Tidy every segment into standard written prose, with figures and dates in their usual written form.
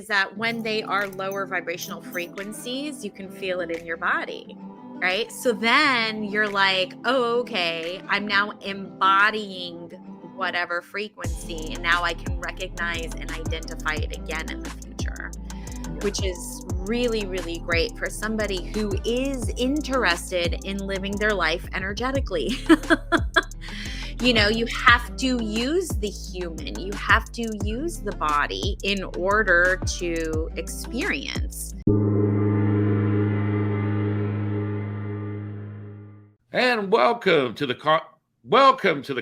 is that when they are lower vibrational frequencies, you can feel it in your body, right? So then you're like, oh, okay, I'm now embodying whatever frequency, and now I can recognize and identify it again in the future, which is really, really great for somebody who is interested in living their life energetically. You have to use the human, you have to use the body in order to experience. And welcome to the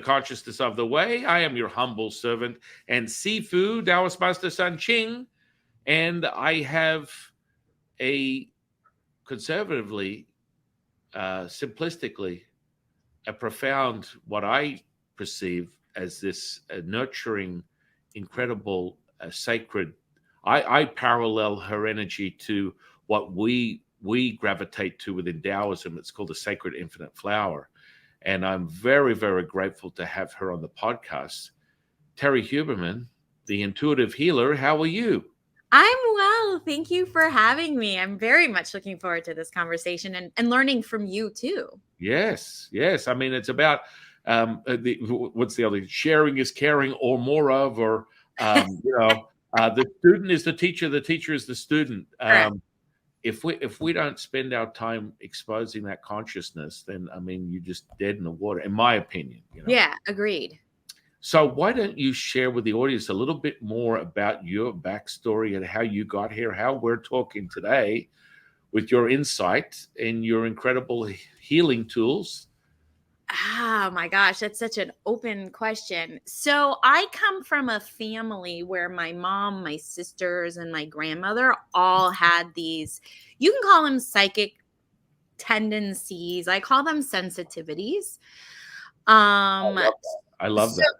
Consciousness of the Way. I am your humble servant and Sifu Taoist Master San Qing, and I have a conservatively, simplistically, a profound, what I perceive as this nurturing, incredible, sacred. I parallel her energy to what we gravitate to within Taoism. It's called the sacred infinite flower. And I'm very, very grateful to have her on the podcast. Terrie Huberman, the intuitive healer, how are you? I'm well. Thank you for having me. I'm very much looking forward to this conversation and learning from you too. Yes. I mean, it's about what's the other? Sharing is caring, or more of, or the student is the teacher is the student. If we don't spend our time exposing that consciousness, then I mean, you're just dead in the water, in my opinion. Yeah, agreed. So why don't you share with the audience a little bit more about your backstory and how you got here, how we're talking today, with your insight and your incredible healing tools? Oh my gosh, that's such an open question. So I come from a family where my mom, my sisters, and my grandmother all had these, you can call them psychic tendencies. I call them sensitivities. I love that.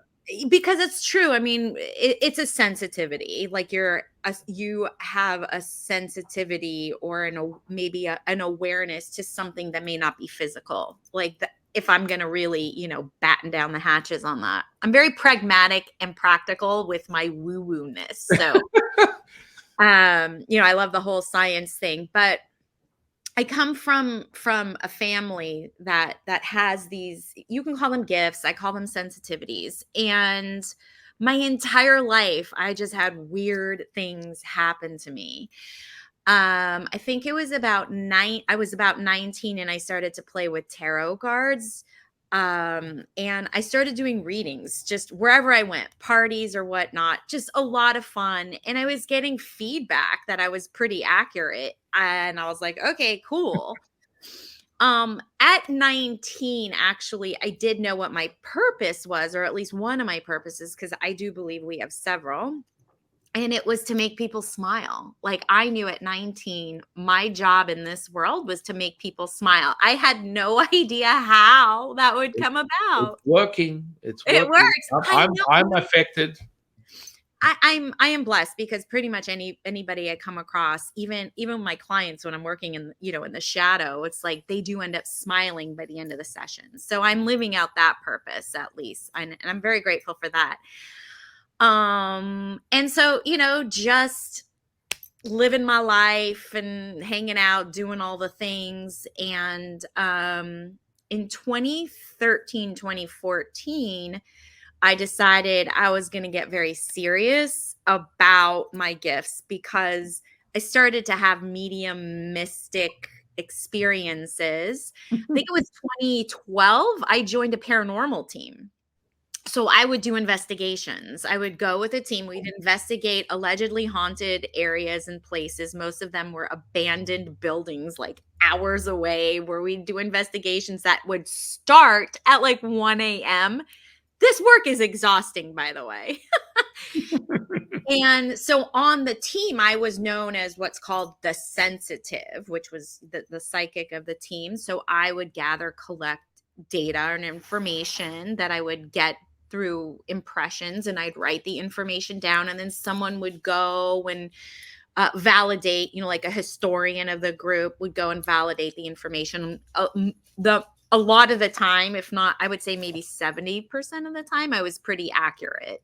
Because it's true. I mean, it's a sensitivity. Like you have a sensitivity or maybe an awareness to something that may not be physical. Like if I'm going to really, batten down the hatches on that. I'm very pragmatic and practical with my woo-woo-ness. So, I love the whole science thing, but I come from a family that has these, you can call them gifts, I call them sensitivities. And my entire life, I just had weird things happen to me. I think it was I was about 19 and I started to play with tarot cards. And I started doing readings just wherever I went, parties or whatnot, just a lot of fun. And I was getting feedback that I was pretty accurate. And I was like, okay, cool. At 19, actually, I did know what my purpose was, or at least one of my purposes, because I do believe we have several. And it was to make people smile. Like I knew at 19, my job in this world was to make people smile. I had no idea how that would come about. It's working. It works. I'm affected. I am blessed because pretty much anybody I come across, even my clients when I'm working in the shadow, it's like they do end up smiling by the end of the session. So I'm living out that purpose at least, and I'm very grateful for that. And so, just living my life and hanging out, doing all the things. And, in 2013, 2014, I decided I was going to get very serious about my gifts because I started to have medium mystic experiences. I think it was 2012. I joined a paranormal team. So I would do investigations. I would go with a team. We'd investigate allegedly haunted areas and places. Most of them were abandoned buildings, like hours away, where we'd do investigations that would start at like 1 a.m. This work is exhausting, by the way. And so on the team, I was known as what's called the sensitive, which was the psychic of the team. So I would collect data and information that I would get through impressions, and I'd write the information down, and then someone would go and validate, like a historian of the group would go and validate the information. A lot of the time, if not, I would say maybe 70% of the time, I was pretty accurate.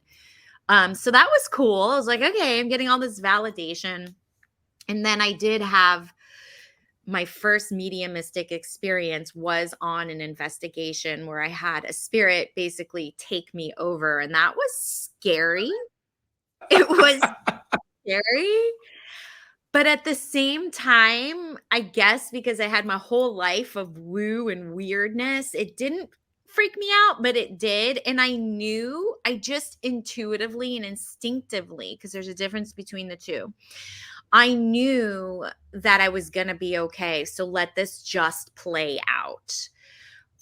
So that was cool. I was like, okay, I'm getting all this validation. And then I did have my first mediumistic experience was on an investigation where I had a spirit basically take me over. And that was scary. It was scary. But at the same time, I guess because I had my whole life of woo and weirdness, it didn't freak me out, but it did. And I knew, I just intuitively and instinctively, because there's a difference between the two, I knew that I was going to be okay. So let this just play out.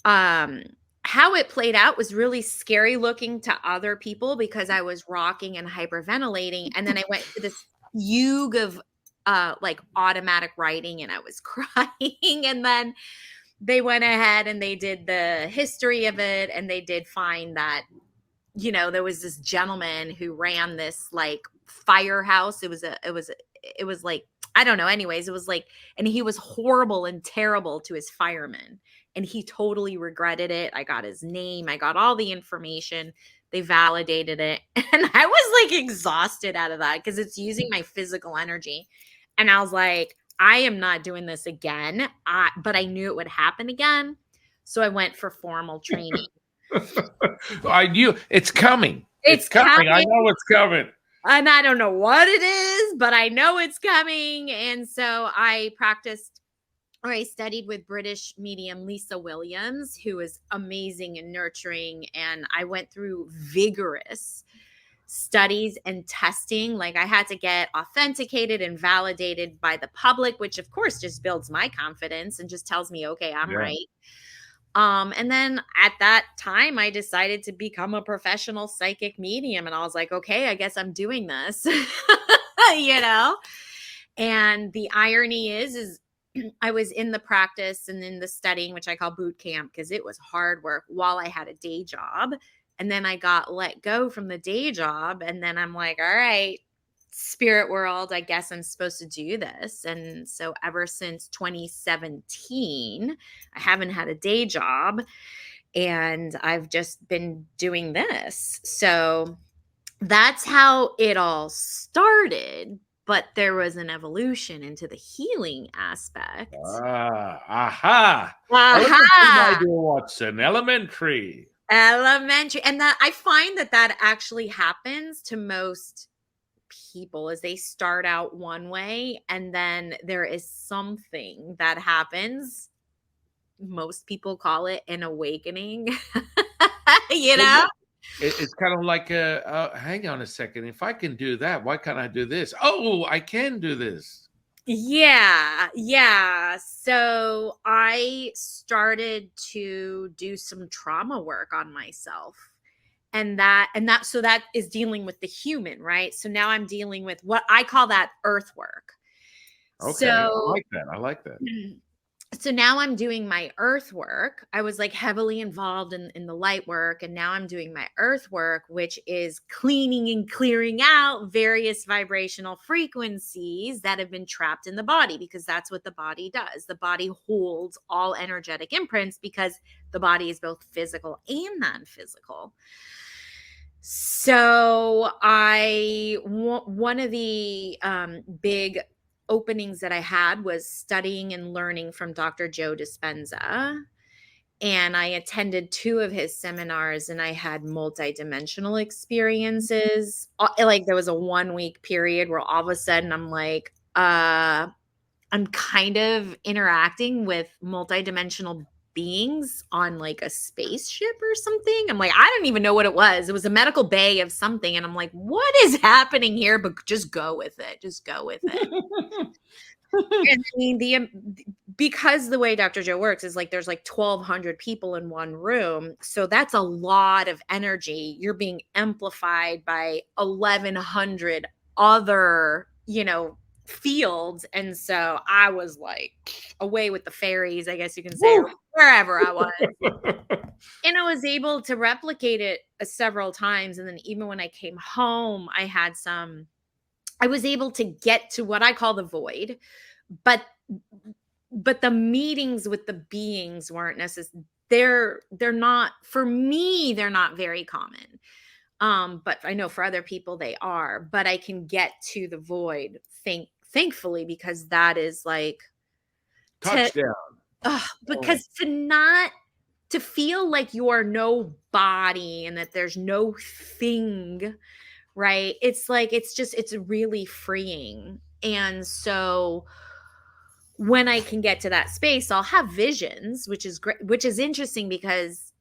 Um, how it played out was really scary looking to other people because I was rocking and hyperventilating. And then I went to this fugue of like automatic writing and I was crying. And then they went ahead and they did the history of it. And they did find that, there was this gentleman who ran this like firehouse. It was like, I don't know. Anyways, it was like, and he was horrible and terrible to his firemen. And he totally regretted it. I got his name, I got all the information. They validated it. And I was like exhausted out of that because it's using my physical energy. And I was like, I am not doing this again. But I knew it would happen again. So I went for formal training. I knew it's coming. It's It's coming. I coming. know it's coming. And I don't know what it is, but I know it's coming. And so I practiced, or I studied with British medium Lisa Williams, who is amazing and nurturing. And I went through vigorous studies and testing. Like I had to get authenticated and validated by the public, which of course just builds my confidence and just tells me, okay, I'm Yeah. right. And then at that time, I decided to become a professional psychic medium. And I was like, okay, I guess I'm doing this, you know? And the irony is I was in the practice and in the studying, which I call boot camp, because it was hard work while I had a day job. And then I got let go from the day job. And then I'm like, all right, spirit world, I guess I'm supposed to do this. And so ever since 2017, I haven't had a day job and I've just been doing this. So that's how it all started. But there was an evolution into the healing aspect. Aha. Elementary, my Aha! dear Watson. Elementary. Elementary. And that I find that actually happens to most people as they start out one way and then there is something that happens. Most people call it an awakening. you Well, know yeah. It's kind of like hang on a second. If I can do that, why can't I do this? Oh, I can do this. yeah, so I started to do some trauma work on myself, and that so that is dealing with the human, right? So now I'm dealing with what I call that earth work. Okay, I So like that. I like that. so now I'm doing my earth work. I was like heavily involved in the light work. And now I'm doing my earth work, which is cleaning and clearing out various vibrational frequencies that have been trapped in the body, because that's what the body does. The body holds all energetic imprints because the body is both physical and non-physical. So one of the big openings that I had was studying and learning from Dr. Joe Dispenza. And I attended two of his seminars and I had multidimensional experiences. Like there was a 1 week period where all of a sudden I'm like, I'm kind of interacting with multidimensional beings on like a spaceship or something. I'm like, I don't even know what it was. It was a medical bay of something. And I'm like, what is happening here? But just go with it. Just go with it. And I mean, because the way Dr. Joe works is like there's like 1,200 people in one room. So that's a lot of energy. You're being amplified by 1,100 other, fields. And so I was like away with the fairies, I guess you can say, or Woo! wherever I was. And I was able to replicate it several times. And then even when I came home, I was able to get to what I call the void, but the meetings with the beings weren't necessary. They're not, for me, they're not very common. But I know for other people they are, but I can get to the void, thankfully, because that is like to Touchdown. Oh, because to feel like you are no body and that there's no thing, right? It's like it's really freeing. And so when I can get to that space, I'll have visions, which is great, which is interesting because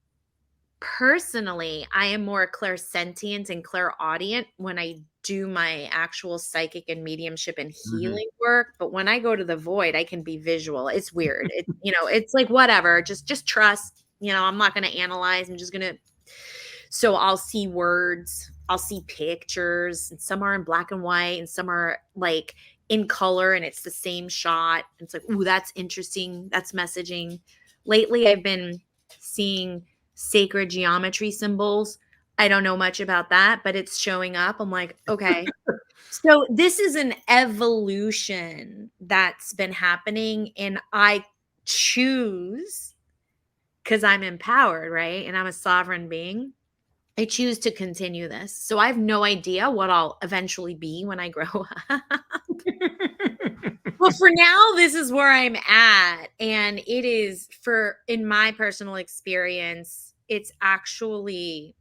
personally, I am more clairsentient and clairaudient when I do my actual psychic and mediumship and mhm. healing work. But when I go to the void, I can be visual. It's weird. It's like whatever. Just trust. I'm not going to analyze. I'm just going to. So I'll see words. I'll see pictures, and some are in black and white, and some are like in color, and it's the same shot. And it's like, ooh, that's interesting. That's messaging. Lately, I've been seeing sacred geometry symbols. I don't know much about that, but it's showing up. I'm like, okay. So this is an evolution that's been happening, and I choose because I'm empowered, right? And I'm a sovereign being. I choose to continue this. So I have no idea what I'll eventually be when I grow up. Well, for now, this is where I'm at. And it is in my personal experience, it's actually,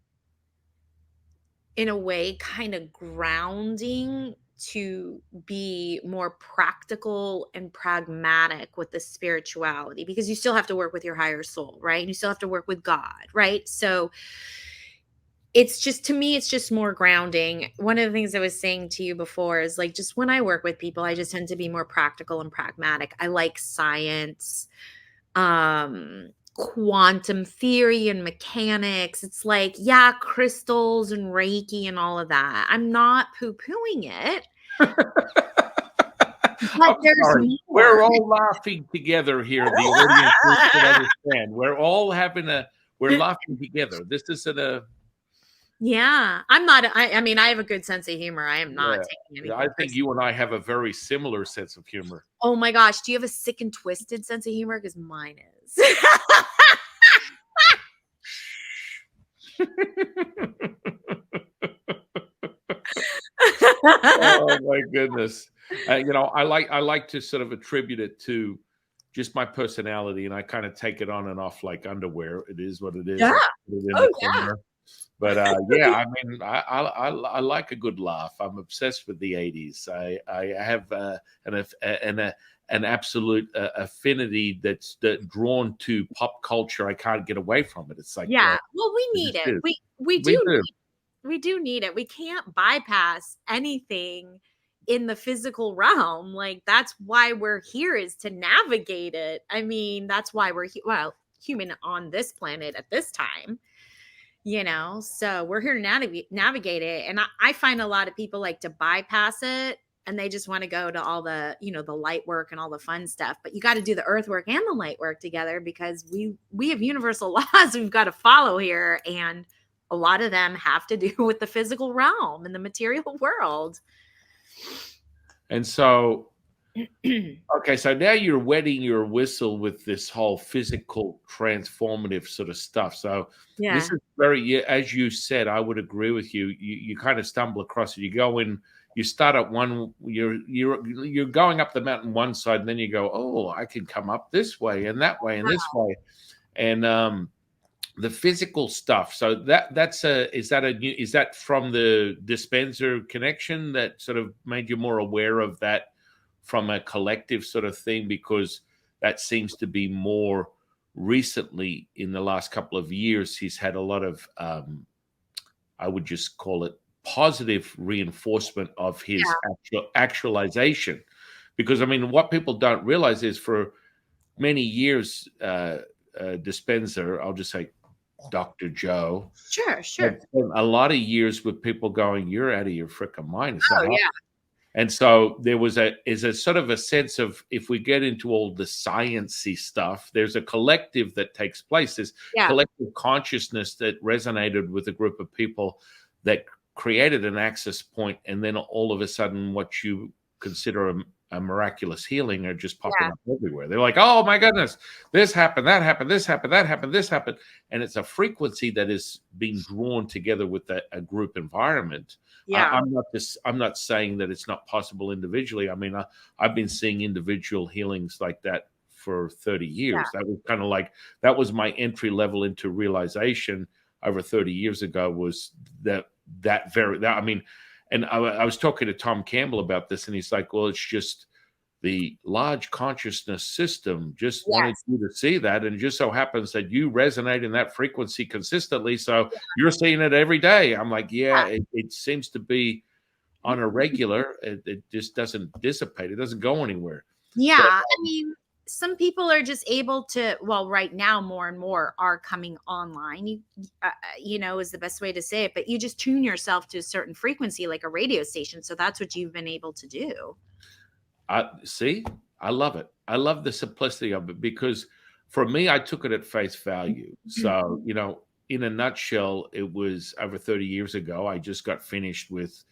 in a way, kind of grounding to be more practical and pragmatic with the spirituality because you still have to work with your higher soul, right? And you still have to work with God, right? So it's just, to me, it's just more grounding. One of the things I was saying to you before is like, just when I work with people, I just tend to be more practical and pragmatic. I like science, quantum theory and mechanics. It's like, yeah, crystals and Reiki and all of that. I'm not poo-pooing it, but I'm there's sorry. more. We're all laughing together here. The audience needs to understand. We're laughing together. This isn't a, Yeah, I'm not. I mean, I have a good sense of humor. I am not yeah. taking Yeah, I anything think personally. you and I have a very similar sense of humor. Oh my gosh, do you have a sick and twisted sense of humor? Because mine is. Oh my goodness. I like to sort of attribute it to just my personality, and I kind of take it on and off like underwear. It is what it is. Yeah. I put it in the Oh, corner. But yeah, I mean, I like a good laugh. I'm obsessed with the '80s. I have an absolute affinity that's drawn to pop culture. I can't get away from it. It's like yeah. Well, we it need just it. is. We We do. need it. We can't bypass anything in the physical realm. Like that's why we're here, is to navigate it. I mean, that's why well, human on this planet at this time. So we're here to navigate it. And I find a lot of people like to bypass it, and they just want to go to all the light work and all the fun stuff. But you got to do the earth work and the light work together, because we have universal laws we've got to follow here, and a lot of them have to do with the physical realm and the material world. And so, okay, so now you're wetting your whistle with this whole physical transformative sort of stuff. So this Yeah. is very, yeah, as you said, I would agree with you. You kind of stumble across it. You go in, you start at one, you're going up the mountain one side, and then you go, oh, I can come up this way and that way and this way. And the physical stuff. So that's a is that from the dispenser connection that sort of made you more aware of that from a collective sort of thing, because that seems to be more recently in the last couple of years. He's had a lot of I would just call it positive reinforcement of his actualization, because I mean what people don't realize is for many years Dispenser, I'll just say Dr. Joe, Sure, had sure. spent a lot of years with people going, "You're out of your freaking mind." It's Oh not. yeah. And so there was a sort of a sense of, if we get into all the sciencey stuff, there's a collective that takes place. There's Yeah. collective consciousness that resonated with a group of people that created an access point, and then all of a sudden, what you consider a miraculous healing are just popping Yeah. up everywhere. They're like, oh my goodness, this happened, that happened, this happened, that happened, this happened. And it's a frequency that is being drawn together with a group environment. Yeah. I'm not saying that it's not possible individually. I mean, I've been seeing individual healings like that for 30 Yeah. years. That was kind of like, that was my entry level into realization over 30 years ago, was I mean, and I was talking to Tom Campbell about this, and he's like, well, it's just the large consciousness system just wanted Yes. you to see that. And it just so happens that you resonate in that frequency consistently. So you're seeing it every day. I'm like, yeah, Yeah. it seems to be on a regular. It just doesn't dissipate. It doesn't go anywhere. Yeah. But I mean, some people are just able to, well, right now, more and more are coming online. Is the best way to say it, but you just tune yourself to a certain frequency, like a radio station. So that's what you've been able to do. I see. I love it. I love the simplicity of it, because for me, I took it at face value. So, in a nutshell, it was over 30 years ago. I just got finished with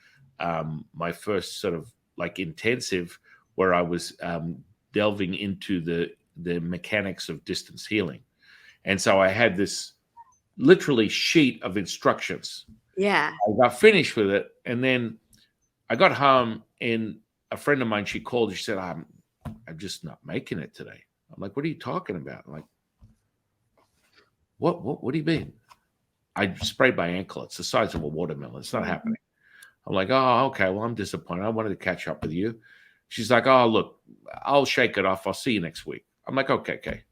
my first sort of like intensive, where I was delving into the mechanics of distance healing. And so I had this literally sheet of instructions. Yeah. I got finished with it, and then I got home, and a friend of mine, she called. She said, I'm just not making it today. I'm like, what are you talking about? I'm like, what do you mean? I sprayed my ankle. It's the size of a watermelon. It's not happening. I'm like, oh, okay. Well, I'm disappointed. I wanted to catch up with you. She's like, oh, look, I'll shake it off. I'll see you next week. I'm like, okay.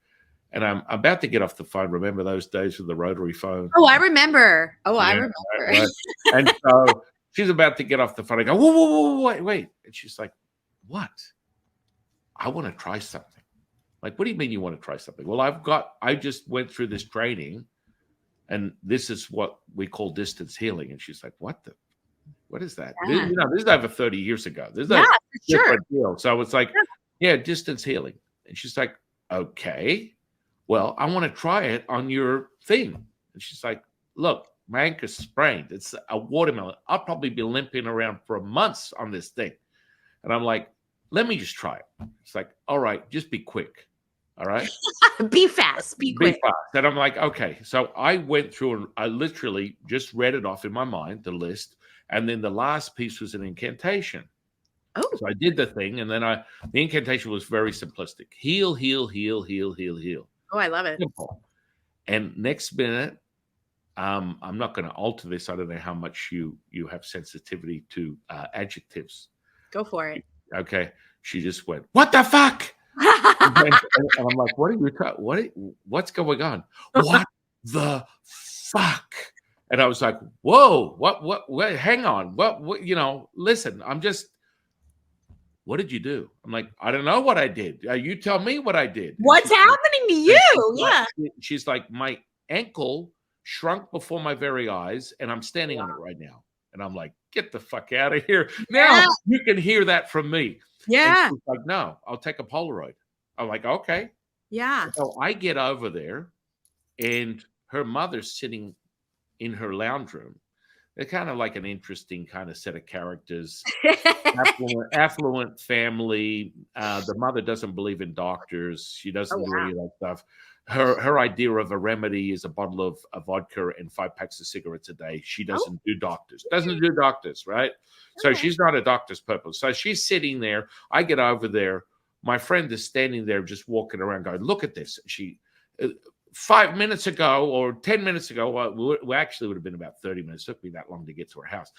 And I'm about to get off the phone. Remember those days with the rotary phone? Oh, I remember. I remember. Right. And so she's about to get off the phone. I go, whoa, wait. And she's like, what? I want to try something. Like, what do you mean you want to try something? Well, I just went through this training, and this is what we call distance healing. And she's like, what is that? Yeah. This is over 30 years ago. This is Yeah, a for sure. different deal. So it's like, yeah, distance healing. And she's like, okay, well, I want to try it on your thing. And she's like, look, my ankle's sprained. It's a watermelon. I'll probably be limping around for months on this thing. And I'm like, let me just try it. It's like, all right, just be quick. All right. Be fast. Be quick. Fast. And I'm like, okay. So I went through and I literally just read it off in my mind, the list. And then the last piece was an incantation. Oh. So I did the thing. And then the incantation was very simplistic. Heal, heal, heal, heal, heal, heal. Oh, I love it. Simple. And next minute, I'm not going to alter this. I don't know how much you have sensitivity to adjectives. Go for it. Okay. She just went, what the fuck? And I'm like, what are you what's going on? What the fuck? And I was like, whoa, what, hang on. What, listen, what did you do? I'm like, I don't know what I did. You tell me what I did. What's happening to you? Yeah. She's like, my ankle shrunk before my very eyes, and I'm standing on it right now. And I'm like, get the fuck out of here. Now you can hear that from me. Yeah. And she's like, no, I'll take a Polaroid. I'm like, okay. Yeah. So I get over there, and her mother's sitting in her lounge room. They're kind of like an interesting kind of set of characters. Affluent family. The mother doesn't believe in doctors. She doesn't do any of that stuff. Her idea of a remedy is a bottle of vodka and 5 packs of cigarettes a day. She doesn't do doctors. Doesn't do doctors, right? So she's not a doctor's purpose. So she's sitting there. I get over there. My friend is standing there just walking around going, look at this. She 5 minutes ago or 10 minutes ago, well, actually it would have been about 30 minutes. It took me that long to get to her house.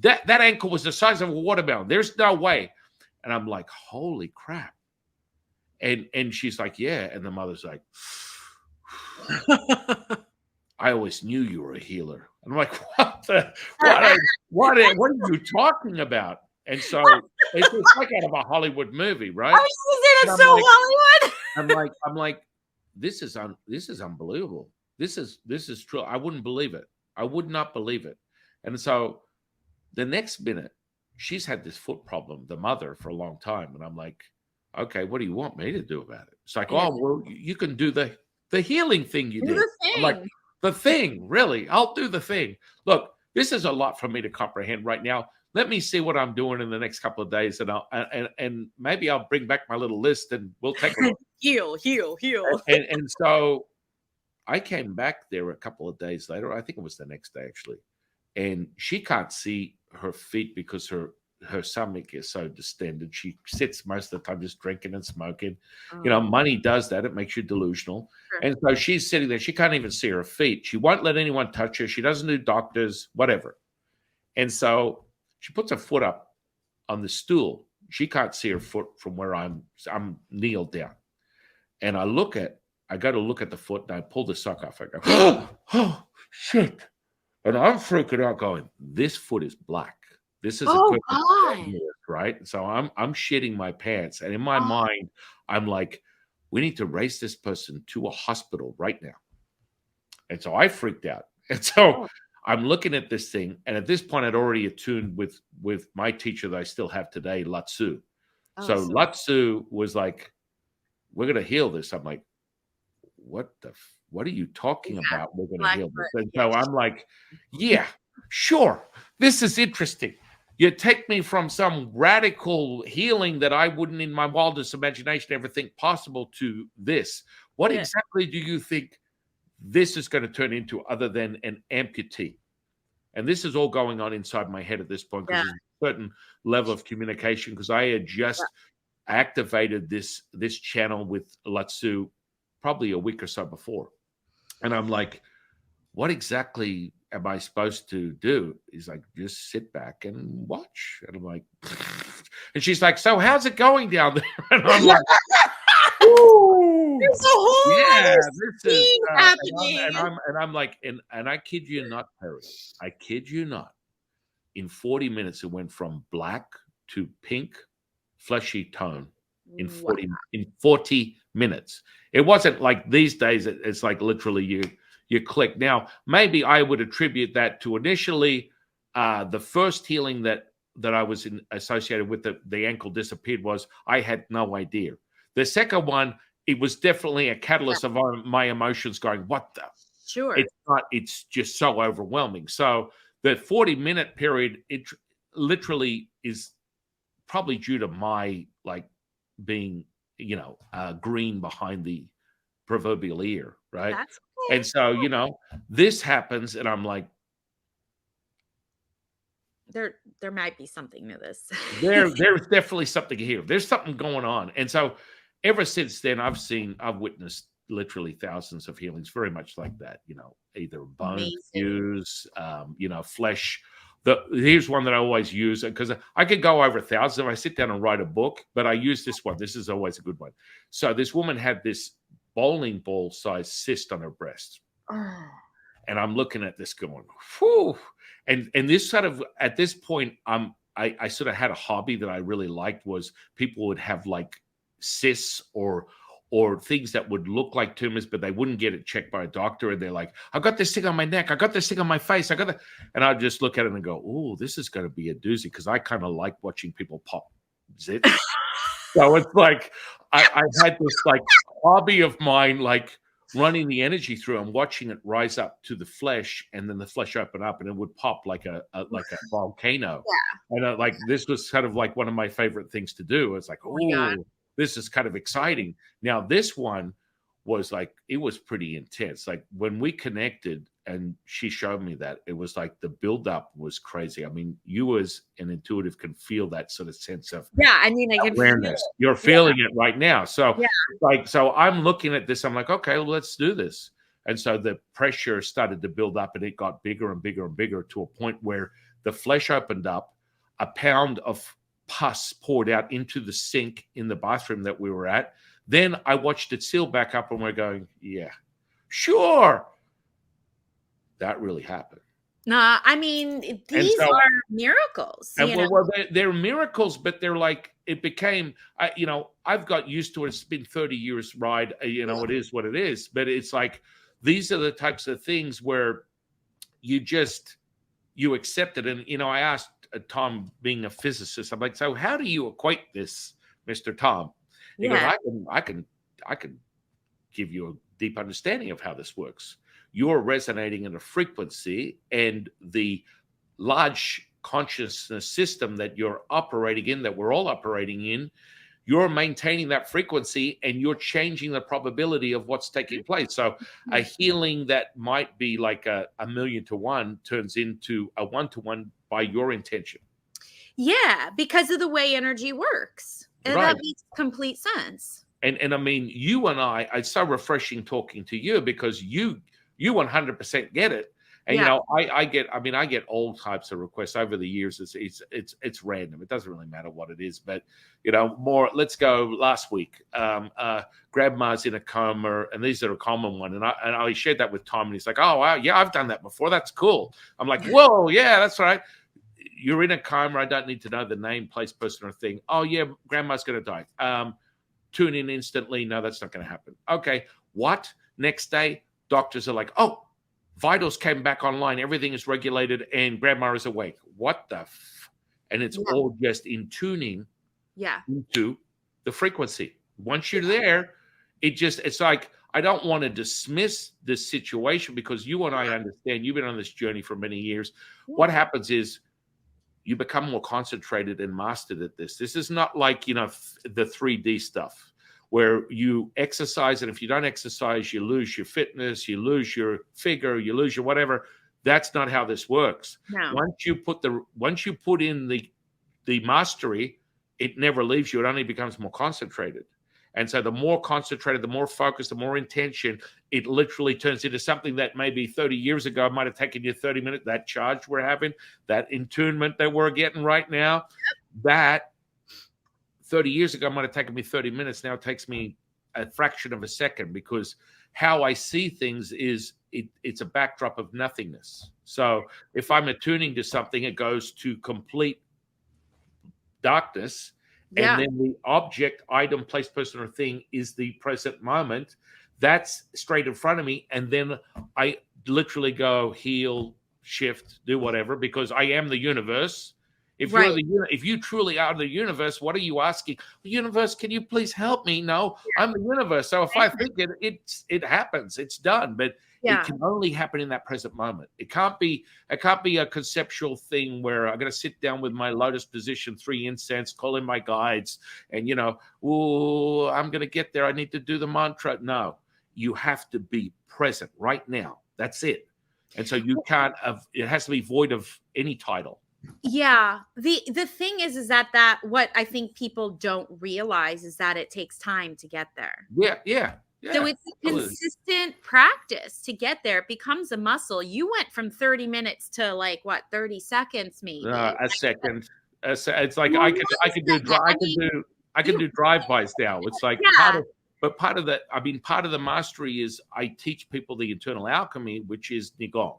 That ankle was the size of a watermelon. There's no way. And I'm like, holy crap. And she's like, yeah. And the mother's like, I always knew you were a healer. And I'm like, what are you talking about? And so it's like out of a Hollywood movie, right? I was gonna say, that's so Hollywood. I'm like, this is unbelievable. This is true. I wouldn't believe it. I would not believe it. And so the next minute, she's had this foot problem, the mother, for a long time. And I'm like, okay, what do you want me to do about it? It's like, oh, well, you can do the healing thing you did. I'm like, the thing, really? I'll do the thing. Look, this is a lot for me to comprehend right now. let me see what I'm doing in the next couple of days, and and maybe I'll bring back my little list and we'll take a look. Heal, heal, heal. And so I came back there a couple of days later. I think it was the next day actually, and she can't see her feet because her stomach is so distended. She sits most of the time just drinking and smoking. You know, Oh, money does that. It makes you delusional. sure. And so she's sitting there. She can't even see her feet. She won't let anyone touch her. She doesn't do doctors, whatever. And so she puts her foot up on the stool. She can't see her foot from where I'm kneeled down. And I go to look at the foot and I pull the sock off. I go, oh, shit. And I'm freaking out going, this foot is black. This is Oh equivalent to 10 God. years, right? So I'm shitting my pants. And in my Oh, mind, I'm like, we need to race this person to a hospital right now. And so I freaked out. And so oh, I'm looking at this thing. And at this point, I'd already attuned with my teacher that I still have today, Latsu. oh, So so Latsu was like, we're going to heal this. I'm like, what are you talking yeah, about? We're going to heal this. Blackfoot. And so Yes. I'm like, yeah, sure. This is interesting. You take me from some radical healing that I wouldn't in my wildest imagination ever think possible to this. What Yeah. exactly do you think this is going to turn into other than an amputee? And this is all going on inside my head at this point because Yeah. there's a certain level of communication because I had Yeah. just activated this channel with Latsu probably a week or so before. And I'm like, what exactly am I supposed to do? He's like, just sit back and watch. And I'm like, and she's like, so how's it going down there? And I'm like, ooh, There's a whole yeah, other this is, scene happening. and I'm like, and I kid you not, Terry, I kid you not. In 40 minutes, it went from black to pink, fleshy tone Wow. in 40 minutes. It wasn't like these days, it's like literally you click. Now, maybe I would attribute that to initially the first healing that I was associated with the ankle disappeared was I had no idea. The second one, it was definitely a Yeah, catalyst of my emotions going, what the sure. it's not, it's just so overwhelming. So the 40-minute period, it literally is probably due to my like being, green behind the proverbial ear, right? That's And okay. so, this happens, and I'm like, There might be something to this. there's definitely something here. There's something going on. And so ever since then, I've witnessed literally thousands of healings, very much like that, either bone Amazing. fuse, flesh. Here's one that I always use because I could go over thousands if I sit down and write a book, but I use this one. This is always a good one. So this woman had this bowling ball sized cyst on her breast. Oh, And I'm looking at this going, whew. And this sort of at this point, I sort of had a hobby that I really liked was people would have like cysts or things that would look like tumors, but they wouldn't get it checked by a doctor. And they're like, I got this thing on my neck, I got this thing on my face, I got that. And I'd just look at it and go, oh, this is going to be a doozy because I kind of like watching people pop zits. So it's like I had this like hobby of mine, like running the energy through and watching it rise up to the flesh, and then the flesh open up, and it would pop like a volcano. yeah. And like this was kind of like one of my favorite things to do. It's like, Oh my god. oh, this is kind of exciting. Now this one was like it was pretty intense. Like when we connected, and she showed me that it was like the buildup was crazy. I mean, you as an intuitive can feel that sort of sense of Yeah, I mean, I can feel awareness. it. You're Yeah, feeling it right now. So, yeah. like, so I'm looking at this. I'm like, okay, well, let's do this. And so the pressure started to build up, and it got bigger and bigger and bigger to a point where the flesh opened up. A pound of pus poured out into the sink in the bathroom that we were at. Then I watched it seal back up, and we're going, yeah, sure, that really happened. Nah, I mean, And these so are miracles, And you know? they're miracles, but they're like it became. I've got used to it. It's been 30 years ride. It is what it is. But it's like these are the types of things where you accept it. And I asked Tom, being a physicist, I'm like, so how do you equate this, Mister Tom? He goes, Yeah. I can give you a deep understanding of how this works. You're resonating in a frequency, and the large consciousness system that you're operating in, that we're all operating in, you're maintaining that frequency and you're changing the probability of what's taking place. So a healing that might be like a 1,000,000 to 1 turns into a 1 to 1 by your intention. Yeah, because of the way energy works. And Right. that makes complete sense. And I mean, you and I, it's so refreshing talking to you because you 100% get it. And Yeah. I get all types of requests over the years. It's random. It doesn't really matter what it is, but more. Let's go last week. Grandma's in a coma, and these are a common one. And I shared that with Tom, and he's like, "Oh wow, yeah, I've done that before. That's cool." I'm like, "Whoa, yeah, that's right. You're in a coma. I don't need to know the name, place, person, or thing. Oh yeah, Grandma's going to die. Tune in instantly. No, that's not going to happen. Okay, what? Next day, doctors are like, oh, vitals came back online. Everything is regulated and grandma is awake. What the And it's Yeah. all just in tuning Yeah. into the frequency. Once you're there, it's like, I don't want to dismiss this situation because you and I understand you've been on this journey for many years. What happens is you become more concentrated and mastered at this. This is not like, the 3D stuff where you exercise, and if you don't exercise, you lose your fitness, you lose your figure, you lose your whatever. That's not how this works. No. Once you put in the mastery, it never leaves you. It only becomes more concentrated. And so the more concentrated, the more focused, the more intention, it literally turns into something that maybe 30 years ago might have taken you 30 minutes. That charge we're having, that attunement that we're getting right now, that 30 years ago might have taken me 30 minutes. Now it takes me a fraction of a second because how I see things is it's a backdrop of nothingness. So if I'm attuning to something, it goes to complete darkness. And Yeah. then the object, item, place, person, or thing is the present moment. That's straight in front of me. And then I literally go heal, shift, do whatever, because I am the universe. Right. If you truly are the universe, what are you asking? The universe, can you please help me? No, I'm the universe. So if I think it happens, it's done. But it Yeah. can only happen in that present moment. It can't be a conceptual thing where I'm going to sit down with my lotus position, 3 incense, call in my guides, and oh, I'm going to get there. I need to do the mantra. No, you have to be present right now. That's it. And so you can't. It has to be void of any title. Yeah. The thing is that what I think people don't realize is that it takes time to get there. Yeah. So it's a Absolutely. consistent practice to get there. It becomes a muscle. You went from 30 minutes to 30 seconds maybe. A second. It's like Well, I not can a do second. I mean, I can you do drive-bys now. It's like yeah. part of the mastery is I teach people the internal alchemy, which is Qigong.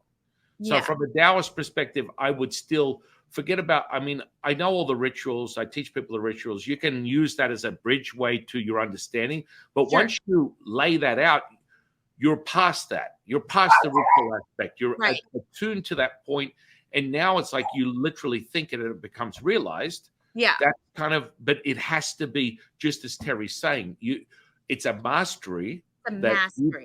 So Yeah. from a Taoist perspective, I would still forget about, I know all the rituals. I teach people the rituals. You can use that as a bridgeway to your understanding. But Sure. once you lay that out, you're past that. You're past the ritual aspect. You're Right. attuned to that point. And now it's like you literally think it and it becomes realized. Yeah. That but it has to be just as Terrie's saying. It's a mastery The that mastery.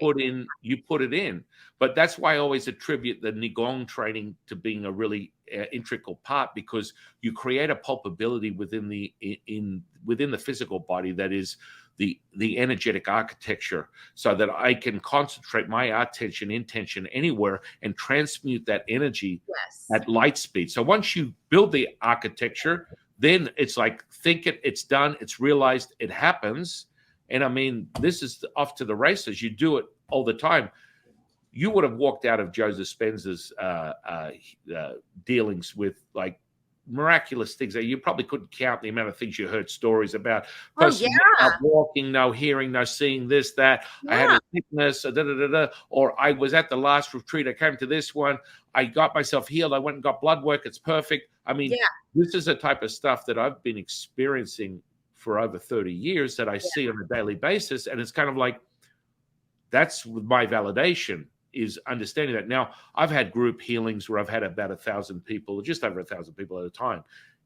you put it in. But that's why I always attribute the Qigong training to being a really integral part, because you create a palpability within the physical body that is the energetic architecture, so that I can concentrate my attention, intention anywhere and transmute that energy Yes. at light speed. So once you build the architecture, then it's like, think it, it's done, it's realized, it happens. And this is off to the races. You do it all the time. You would have walked out of Joe Dispenza's dealings with miraculous things that you probably couldn't count the amount of things you heard stories about. Oh yeah. Walking, no hearing, no seeing, this, that. Yeah. I had a sickness, or I was at the last retreat. I came to this one. I got myself healed. I went and got blood work. It's perfect. This is the type of stuff that I've been experiencing for over 30 years that I see on a daily basis. And it's kind of like, that's my validation, is understanding that. Now, I've had group healings where I've had about 1,000 people, just over 1,000 people at a time.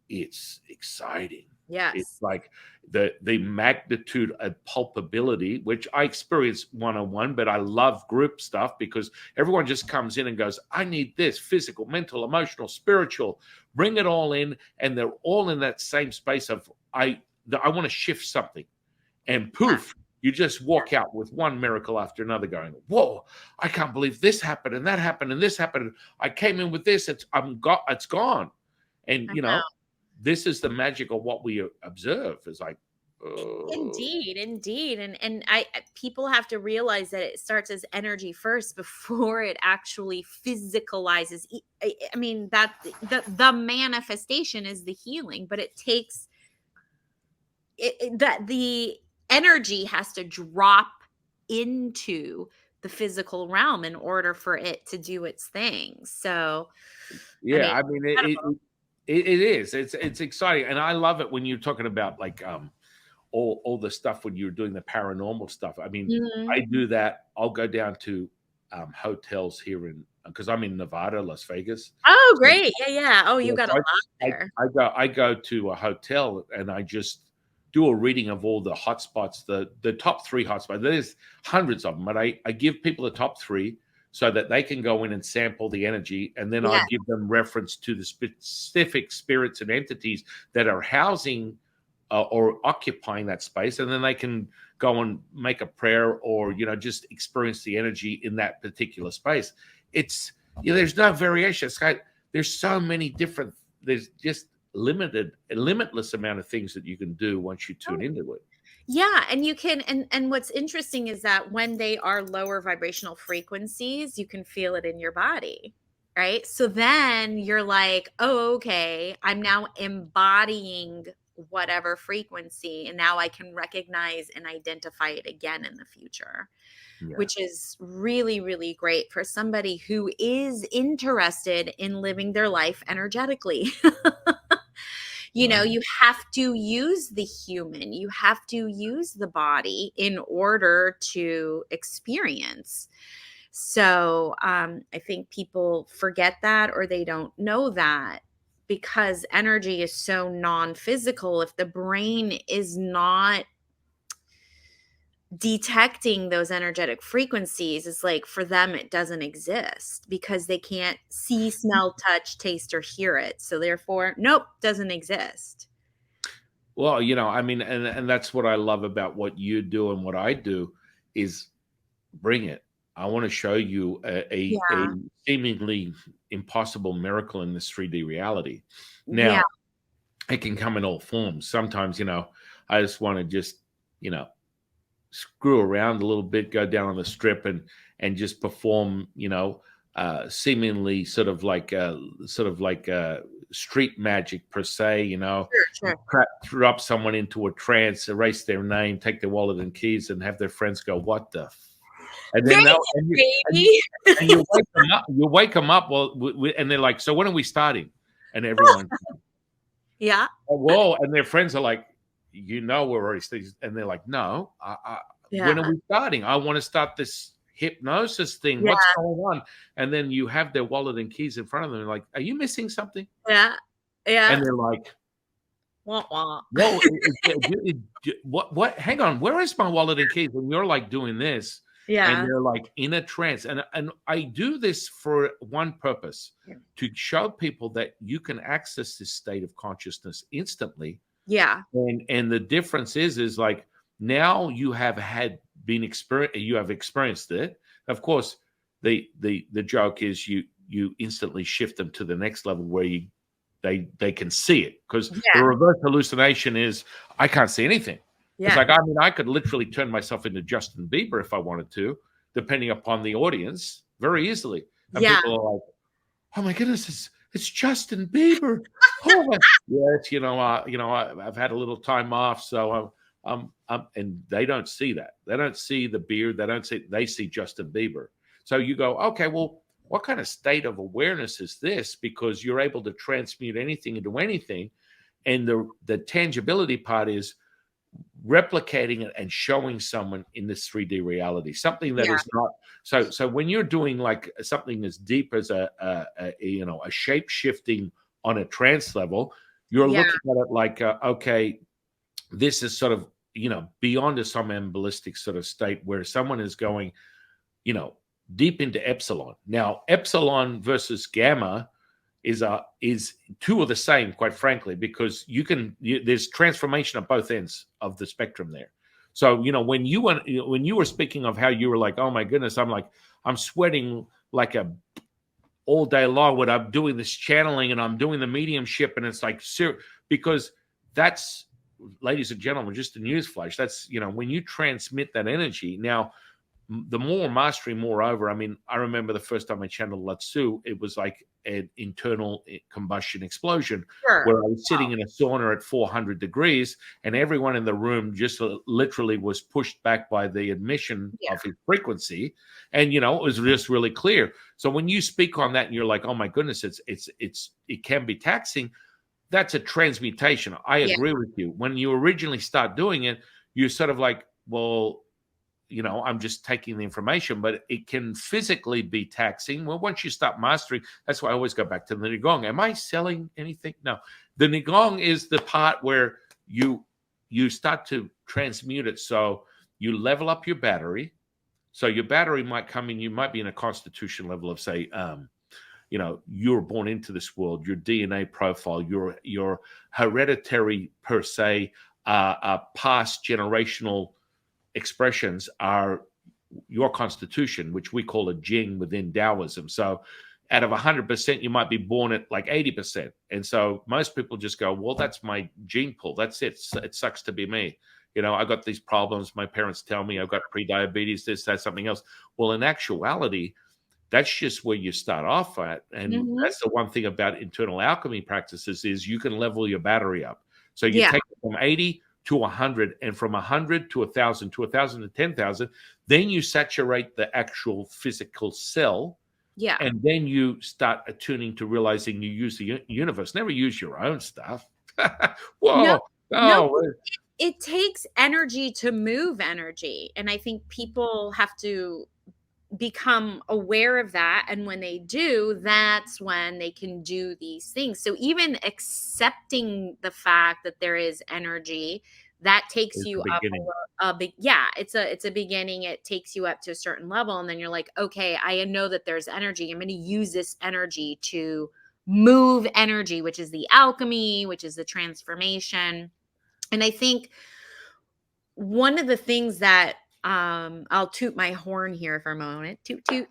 it's exciting. It's Yes. like the magnitude of pulpability, which I experience one-on-one, but I love group stuff because everyone just comes in and goes, I need this physical, mental, emotional, spiritual, bring it all in, and they're all in that same space of I want to shift something. And Yeah. poof, you just walk out with one miracle after another going, whoa, I can't believe this happened and that happened and this happened. I came in with this, it's gone. And I you know, know. this is the magic of what we observe. Is like, oh, Indeed, indeed. And people have to realize that it starts as energy first before it actually physicalizes. I mean, that the manifestation is the healing, but it takes that the energy has to drop into the physical realm in order for it to do its thing. So, I yeah. mean, I mean, incredible. it is. It's exciting, and I love it when you're talking about like all the stuff when you're doing the paranormal stuff. I mean, Mhm. I do that. I'll go down to hotels here in because I'm in Nevada, Las Vegas. Oh, So, great. Yeah, yeah. Oh, you yeah, got a so lot I, there. I go to a hotel and I just do a reading of all the hotspots, the top three hotspots. There's hundreds of them, but I give people the top three so that they can go in and sample the energy, and then I Yeah. give them reference to the specific spirits and entities that are housing or occupying that space, and then they can go and make a prayer or just experience the energy in that particular space. It's there's no variation. It's like there's so many different. There's just limitless amount of things that you can do once you tune Oh, into it. yeah, and you can and what's interesting is that when they are lower vibrational frequencies, you can feel it in your body. Right? So then you're like, "Oh, okay, I'm now embodying whatever frequency and now I can recognize and identify it again in the future." Yeah, Which is really, really great for somebody who is interested in living their life energetically. right. You have to use the human, you have to use the body in order to experience. So I think people forget that or they don't know that because energy is so non physical. If the brain is not detecting those energetic frequencies, is like for them it doesn't exist because they can't see, smell, touch, taste, or hear it. So therefore, nope, doesn't exist. Well, I mean, and that's what I love about what you do and what I do is bring it. I want to show you a Yeah. seemingly impossible miracle in this 3D reality. Yeah. Now, it can come in all forms. Sometimes, I just want to just, you know, screw around a little bit, go down on the strip and just perform, seemingly sort of like street magic per se, Sure, sure. drop someone into a trance, erase their name, take their wallet and keys, and have their friends go, "What the?" And then Thank they'll and you, you, and you wake them up. You wake them up. Well, and they're like, "So when are we starting?" And everyone, baby. Yeah. "Oh, whoa!" And their friends are like, we're already starting. And they're like, "No, when Yeah. are we starting? I want to start this hypnosis thing. Yeah. What's going on?" And then you have their wallet and keys in front of them. They're like, "Are you missing something?" Yeah. And Yeah. they're like, Wah, wah. "Whoa, what? Hang on, where is my wallet and keys?" And you're like doing this, and Yeah. they're like in a trance. And I do this for one purpose, to show people that you can access this state of consciousness instantly. Yeah. And the difference is like now you have you have experienced it. Of course, the joke is you instantly shift them to the next level where they can see it, because the Yeah. reverse hallucination is I can't see anything. It's Yeah. like, I mean, I could literally turn myself into Justin Bieber if I wanted to, depending upon the audience, very easily. And Yeah. people are like, "Oh my goodness, it's Justin Bieber." Oh my, yes, I've had a little time off, so and they don't see that. They don't see the beard. They see Justin Bieber. So you go, okay, well, what kind of state of awareness is this? Because you're able to transmute anything into anything, and the tangibility part is replicating it and showing someone in this 3D reality something that Yeah. is not so when you're doing like something as deep as a shape shifting on a trance level, You're Yeah. looking at it like, okay, this is sort of, beyond a somnambulistic sort of state where someone is going, you know, deep into epsilon. Now, epsilon versus gamma is two of the same, quite frankly, because there's transformation at both ends of the spectrum there. So when you were speaking of how you were like, oh my goodness, I'm sweating like a all day long when I'm doing this channeling and I'm doing the mediumship, and it's like, because that's, ladies and gentlemen, just a newsflash. That's, when you transmit that energy. Now, the more mastery, moreover, I mean, I remember the first time I channeled Latsu, it was like an internal combustion explosion Sure. where I was sitting in a sauna at 400 degrees, and everyone in the room just literally was pushed back by the admission Yeah. of his frequency. And, it was just really clear. So when you speak on that and you're like, oh my goodness, it can be taxing. That's a transmutation. I Yeah. agree with you. When you originally start doing it, you're sort of like, well, I'm just taking the information, but it can physically be taxing. Well, once you start mastering, that's why I always go back to the Nigong. Am I selling anything? No. The Nigong is the part where you start to transmute it. So you level up your battery. So your battery might come in, you might be in a constitution level of, say, you're born into this world, your DNA profile, your hereditary per se, past generational expressions are your constitution, which we call a Qing within Taoism. So out of 100%, you might be born at like 80%. And so most people just go, well, that's my gene pool. That's it. It sucks to be me. I got these problems. My parents tell me I've got pre-diabetes, this, that, something else. Well, in actuality, that's just where you start off at. And Mhm. that's the one thing about internal alchemy practices is you can level your battery up. So you Yeah. take it from 80 to 100, and from 100 to 1,000 to 1,000 to 10,000, then you saturate the actual physical cell, Yeah. and then you start attuning to realizing you use the universe. Never use your own stuff. No, Whoa. no, Oh, it takes energy to move energy, and I think people have to become aware of that, and when they do, that's when they can do these things. So even accepting the fact that there is energy, that takes it's the you up beginning. a big, yeah, it's a beginning. It takes you up to a certain level, and then you're like, okay, I know that there's energy. I'm going to use this energy to move energy, which is the alchemy, which is the transformation. And I think one of the things that I'll toot my horn here for a moment. Toot toot.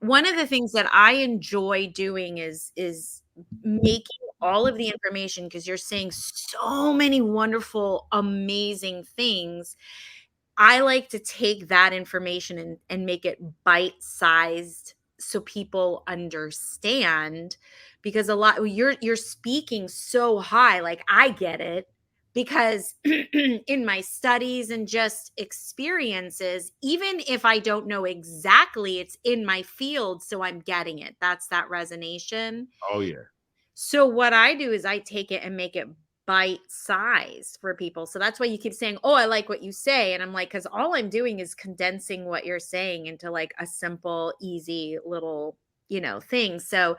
One of the things that I enjoy doing is making all of the information, because you're saying so many wonderful, amazing things. I like to take that information and make it bite-sized so people understand, because a lot you're speaking so high, like I get it, because in my studies and just experiences, even if I don't know exactly, it's in my field, so I'm getting it. That's that resonation. Oh, yeah. So what I do is I take it and make it bite size for people. So that's why you keep saying, "Oh, I like what you say." And I'm like, cuz all I'm doing is condensing what you're saying into like a simple, easy little, thing. So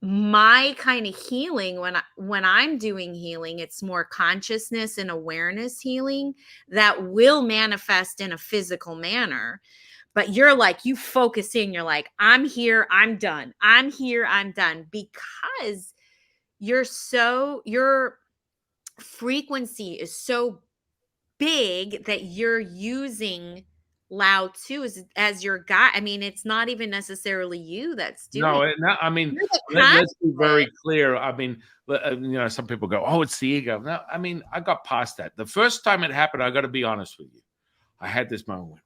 my kind of healing, when I'm doing healing, it's more consciousness and awareness healing that will manifest in a physical manner. But you're like, you focus in, you're like, I'm here, I'm done. I'm here, I'm done, because your frequency is so big that you're using Lao Tzu as your guide. I mean, it's not even necessarily you that's doing No, it. no, I mean, You're the let's be very conduit. clear. I mean, some people go, "Oh, it's the ego." No, I mean, I got past that. The first time it happened, I got to be honest with you. I had this moment.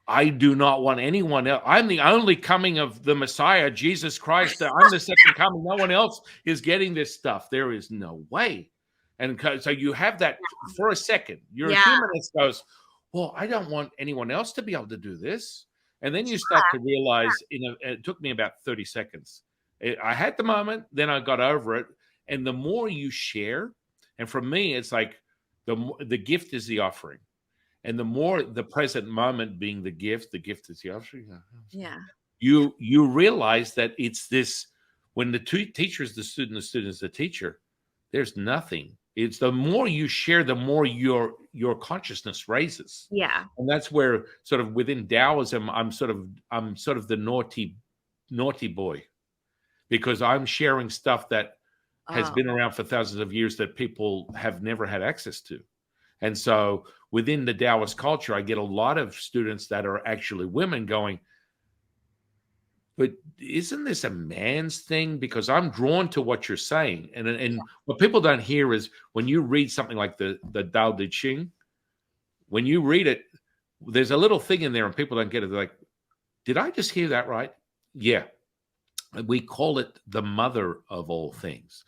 I do not want anyone else. I'm the only coming of the Messiah, Jesus Christ. I'm the second coming. No one else is getting this stuff. There is no way. And so you have that for a second. Your Yeah. humanist goes, well, I don't want anyone else to be able to do this. And then you start to realize, it took me about 30 seconds. I had the moment, then I got over it. And the more you share, and for me, it's like the gift is the offering. And the more the present moment being the gift is the offering. Yeah. You realize that it's this. When the teacher is the student is the teacher, there's nothing. It's the more you share, the more your consciousness raises. Yeah. And that's where sort of within Taoism, I'm sort of the naughty boy, because I'm sharing stuff that has Oh, been around for thousands of years that people have never had access to. And so within the Taoist culture, I get a lot of students that are actually women going, but isn't this a man's thing? Because I'm drawn to what you're saying. And what people don't hear is when you read something like the Tao Te Ching, when you read it, there's a little thing in there and people don't get it. They're like, did I just hear that right? Yeah. We call it the mother of all things.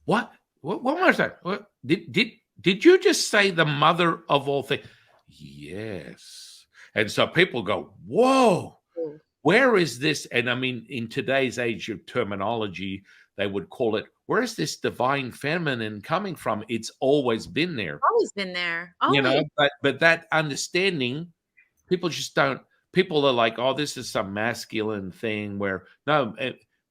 What? What was that? What? Did you just say the mother of all things? Yes. And so people go, whoa, oh, where is this? And I mean, in today's age of terminology, they would call it, where is this divine feminine coming from? It's always been there, always been there. you Always. know, but that understanding, people just don't. People are like, oh, this is some masculine thing. Where no,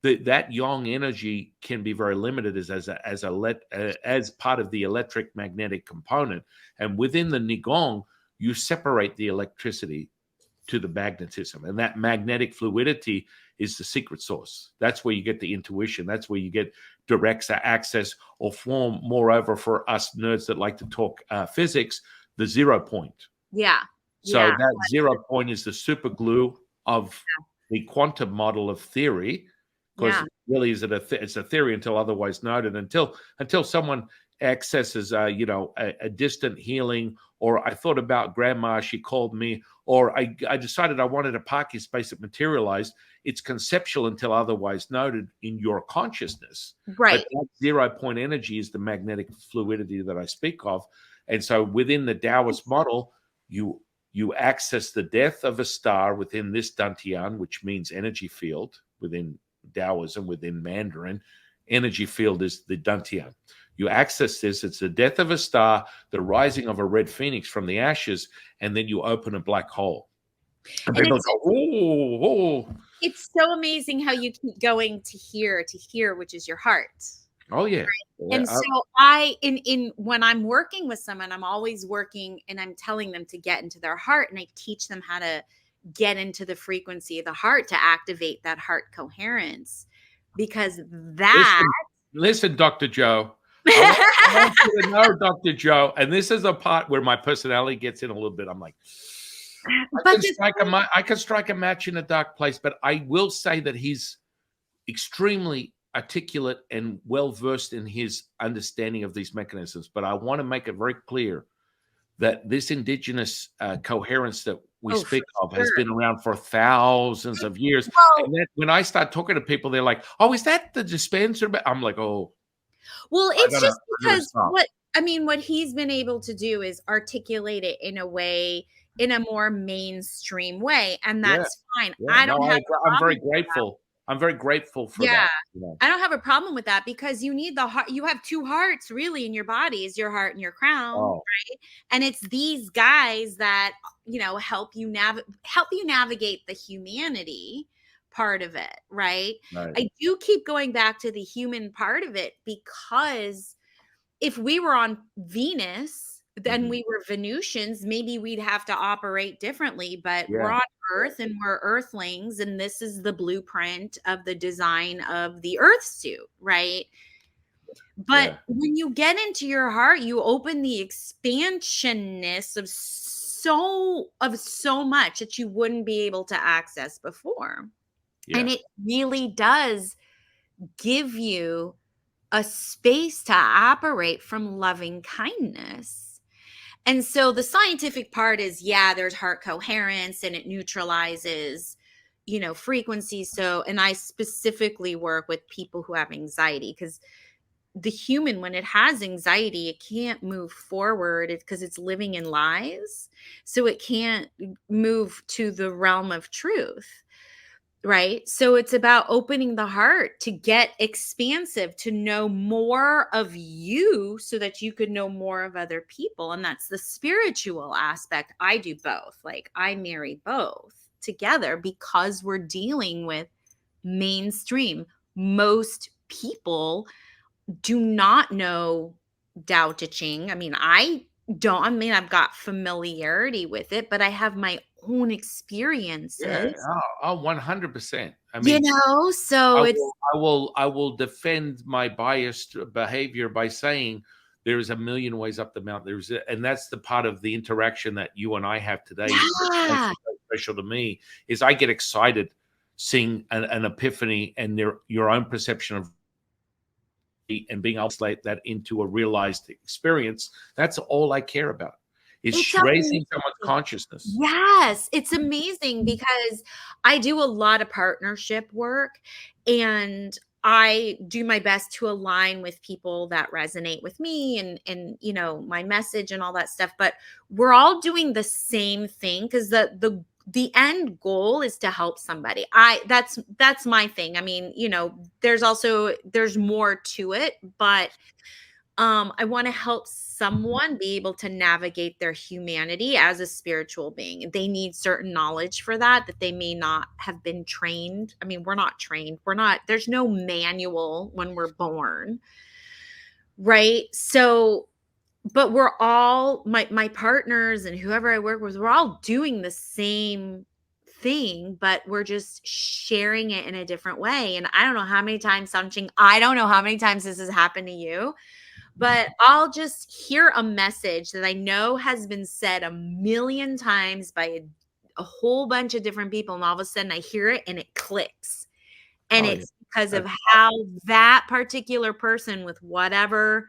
that yang energy can be very limited as part of the electric magnetic component, and within the Nigong, you separate the electricity to the magnetism, and that magnetic fluidity is the secret source. That's where you get the intuition. That's where you get direct access or form. Moreover, for us nerds that like to talk physics, the 0 point. Yeah. So Yeah. that 0 point is the super glue of the quantum model of theory, because Yeah. really is it it's a theory until otherwise noted, until someone accesses a distant healing, or I thought about grandma, she called me, or I decided I wanted a parking space that materialized. It's conceptual until otherwise noted in your consciousness. But Right. that 0 point energy is the magnetic fluidity that I speak of. And so within the Taoist model, you access the death of a star within this dantian, which means energy field within Taoism, within Mandarin. Energy field is the dantian. You access this, it's the death of a star, the rising of a red phoenix from the ashes, and then you open a black hole. And And people go, oh, oh, it's so amazing how you keep going to hear, which is your heart. oh, yeah. Yeah, And so I in when I'm working with someone, I'm always working and I'm telling them to get into their heart, and I teach them how to get into the frequency of the heart to activate that heart coherence, because that listen, Dr. Joe. I want you to know, Dr. Joe, and this is a part where my personality gets in a little bit. I'm like, but this I can strike a match in a dark place, but I will say that he's extremely articulate and well versed in his understanding of these mechanisms. But I want to make it very clear that this indigenous coherence that we oh, for speak of has sure. been around for thousands of years. Well, And then when I start talking to people, they're like, "Oh, is that the dispenser?" I'm like, "Oh, well, I it's gotta, just I gotta because stop." what he's been able to do is articulate it in a way, in a more mainstream way, and Yeah, that's fine. yeah. I No, don't have a I'm very problem. grateful. I'm very grateful for Yeah. that. You know. I don't have a problem with that, because you need the heart. You have two hearts really in your body, is your heart and your crown, Oh, right? And it's these guys that, help you navigate the humanity part of it, right? right. I do keep going back to the human part of it, because if we were on Venus, then Mhm. we were Venusians, maybe we'd have to operate differently, but we're Yeah, on Earth and we're Earthlings, and this is the blueprint of the design of the Earth suit, right? But yeah, when you get into your heart, you open the expansionness of so much that you wouldn't be able to access before. yeah, And it really does give you a space to operate from loving kindness. And so the scientific part is, yeah, there's heart coherence and it neutralizes, frequencies. So, and I specifically work with people who have anxiety, because the human, when it has anxiety, it can't move forward because it's living in lies. So it can't move to the realm of truth. Right? So it's about opening the heart to get expansive, to know more of you so that you could know more of other people. And that's the spiritual aspect. I do both. Like, I marry both together because we're dealing with mainstream. most people do not know Tao Te Ching. I mean, I don't. I mean, I've got familiarity with it, but I have my own Yeah, experiences, 100%. I mean, so it's I will defend my biased behavior by saying there is a million ways up the mountain. And that's the part of the interaction that you and I have today that makes yeah, it so special to me, is I get excited seeing an epiphany and your own perception of, and being able to translate that into a realized experience. That's all I care about, it's is raising someone's amazing. consciousness. Yes, it's amazing because I do a lot of partnership work, and I do my best to align with people that resonate with me and my message and all that stuff, but we're all doing the same thing cuz the end goal is to help somebody. That's my thing. I mean, there's more to it, but I want to help someone be able to navigate their humanity as a spiritual being. They need certain knowledge for that they may not have been trained. I mean, we're not trained. There's no manual when we're born, right? So, but we're all my partners and whoever I work with, we're all doing the same thing, but we're just sharing it in a different way. And I don't know how many times, Samching, I don't know how many times this has happened to you, but I'll just hear a message that I know has been said a million times by a whole bunch of different people. And all of a sudden I hear it and it clicks. And Oh yeah. it's because of That's how that particular person with whatever,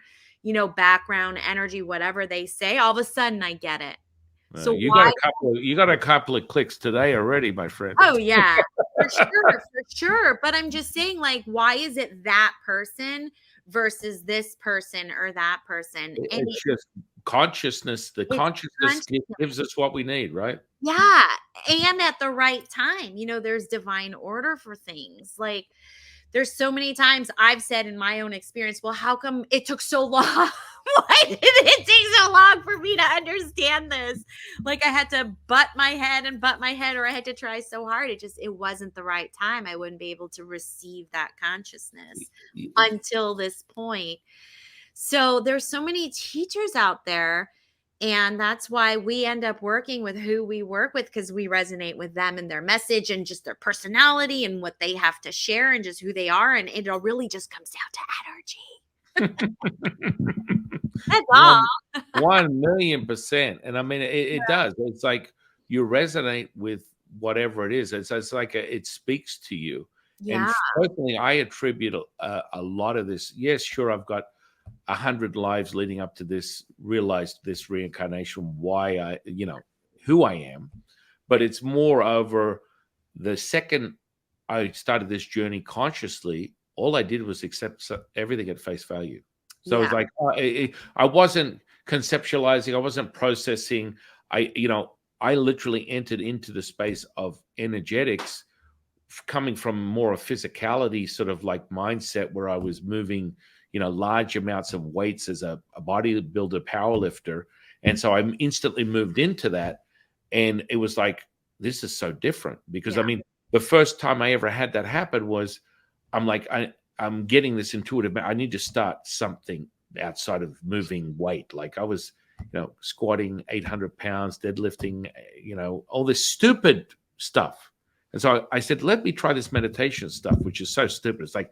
background, energy, whatever they say, all of a sudden I get it. So why you got a couple of clicks today already, my friend. Oh, yeah, for sure, but I'm just saying, like, why is it that person versus this person or that person? And It's just consciousness. The it's consciousness consciousness. gives us what we need, right? Yeah, and at the right time, there's divine order for things, like, there's so many times I've said in my own experience, "Well, how come it took so long? Why did it take so long for me to understand this?" Like, I had to butt my head, or I had to try so hard. It wasn't the right time. I wouldn't be able to receive that consciousness until this point. So, there's so many teachers out there, and that's why we end up working with who we work with, because we resonate with them and their message and just their personality and what they have to share and just who they are. And it all really just comes down to energy. That's all. One 1,000,000%. And I mean, it does. It's like you resonate with whatever it is. It's like it speaks to you. And Yeah. personally, I attribute a lot of this. Yes, sure, I've got 100 lives leading up to this, realized this reincarnation, why who I am. But it's more over the second I started this journey consciously, all I did was accept everything at face value. So Yeah. it's like I wasn't conceptualizing, I wasn't processing. I literally entered into the space of energetics, coming from more a physicality sort of like mindset where I was moving, large amounts of weights as a bodybuilder, power lifter. And so I instantly moved into that. And it was like, this is so different because I Yeah. mean, the first time I ever had that happen was I'm like, I'm getting this intuitive. I need to start something outside of moving weight. Like I was, squatting 800 pounds, deadlifting, all this stupid stuff. And so I said, let me try this meditation stuff, which is so stupid. It's like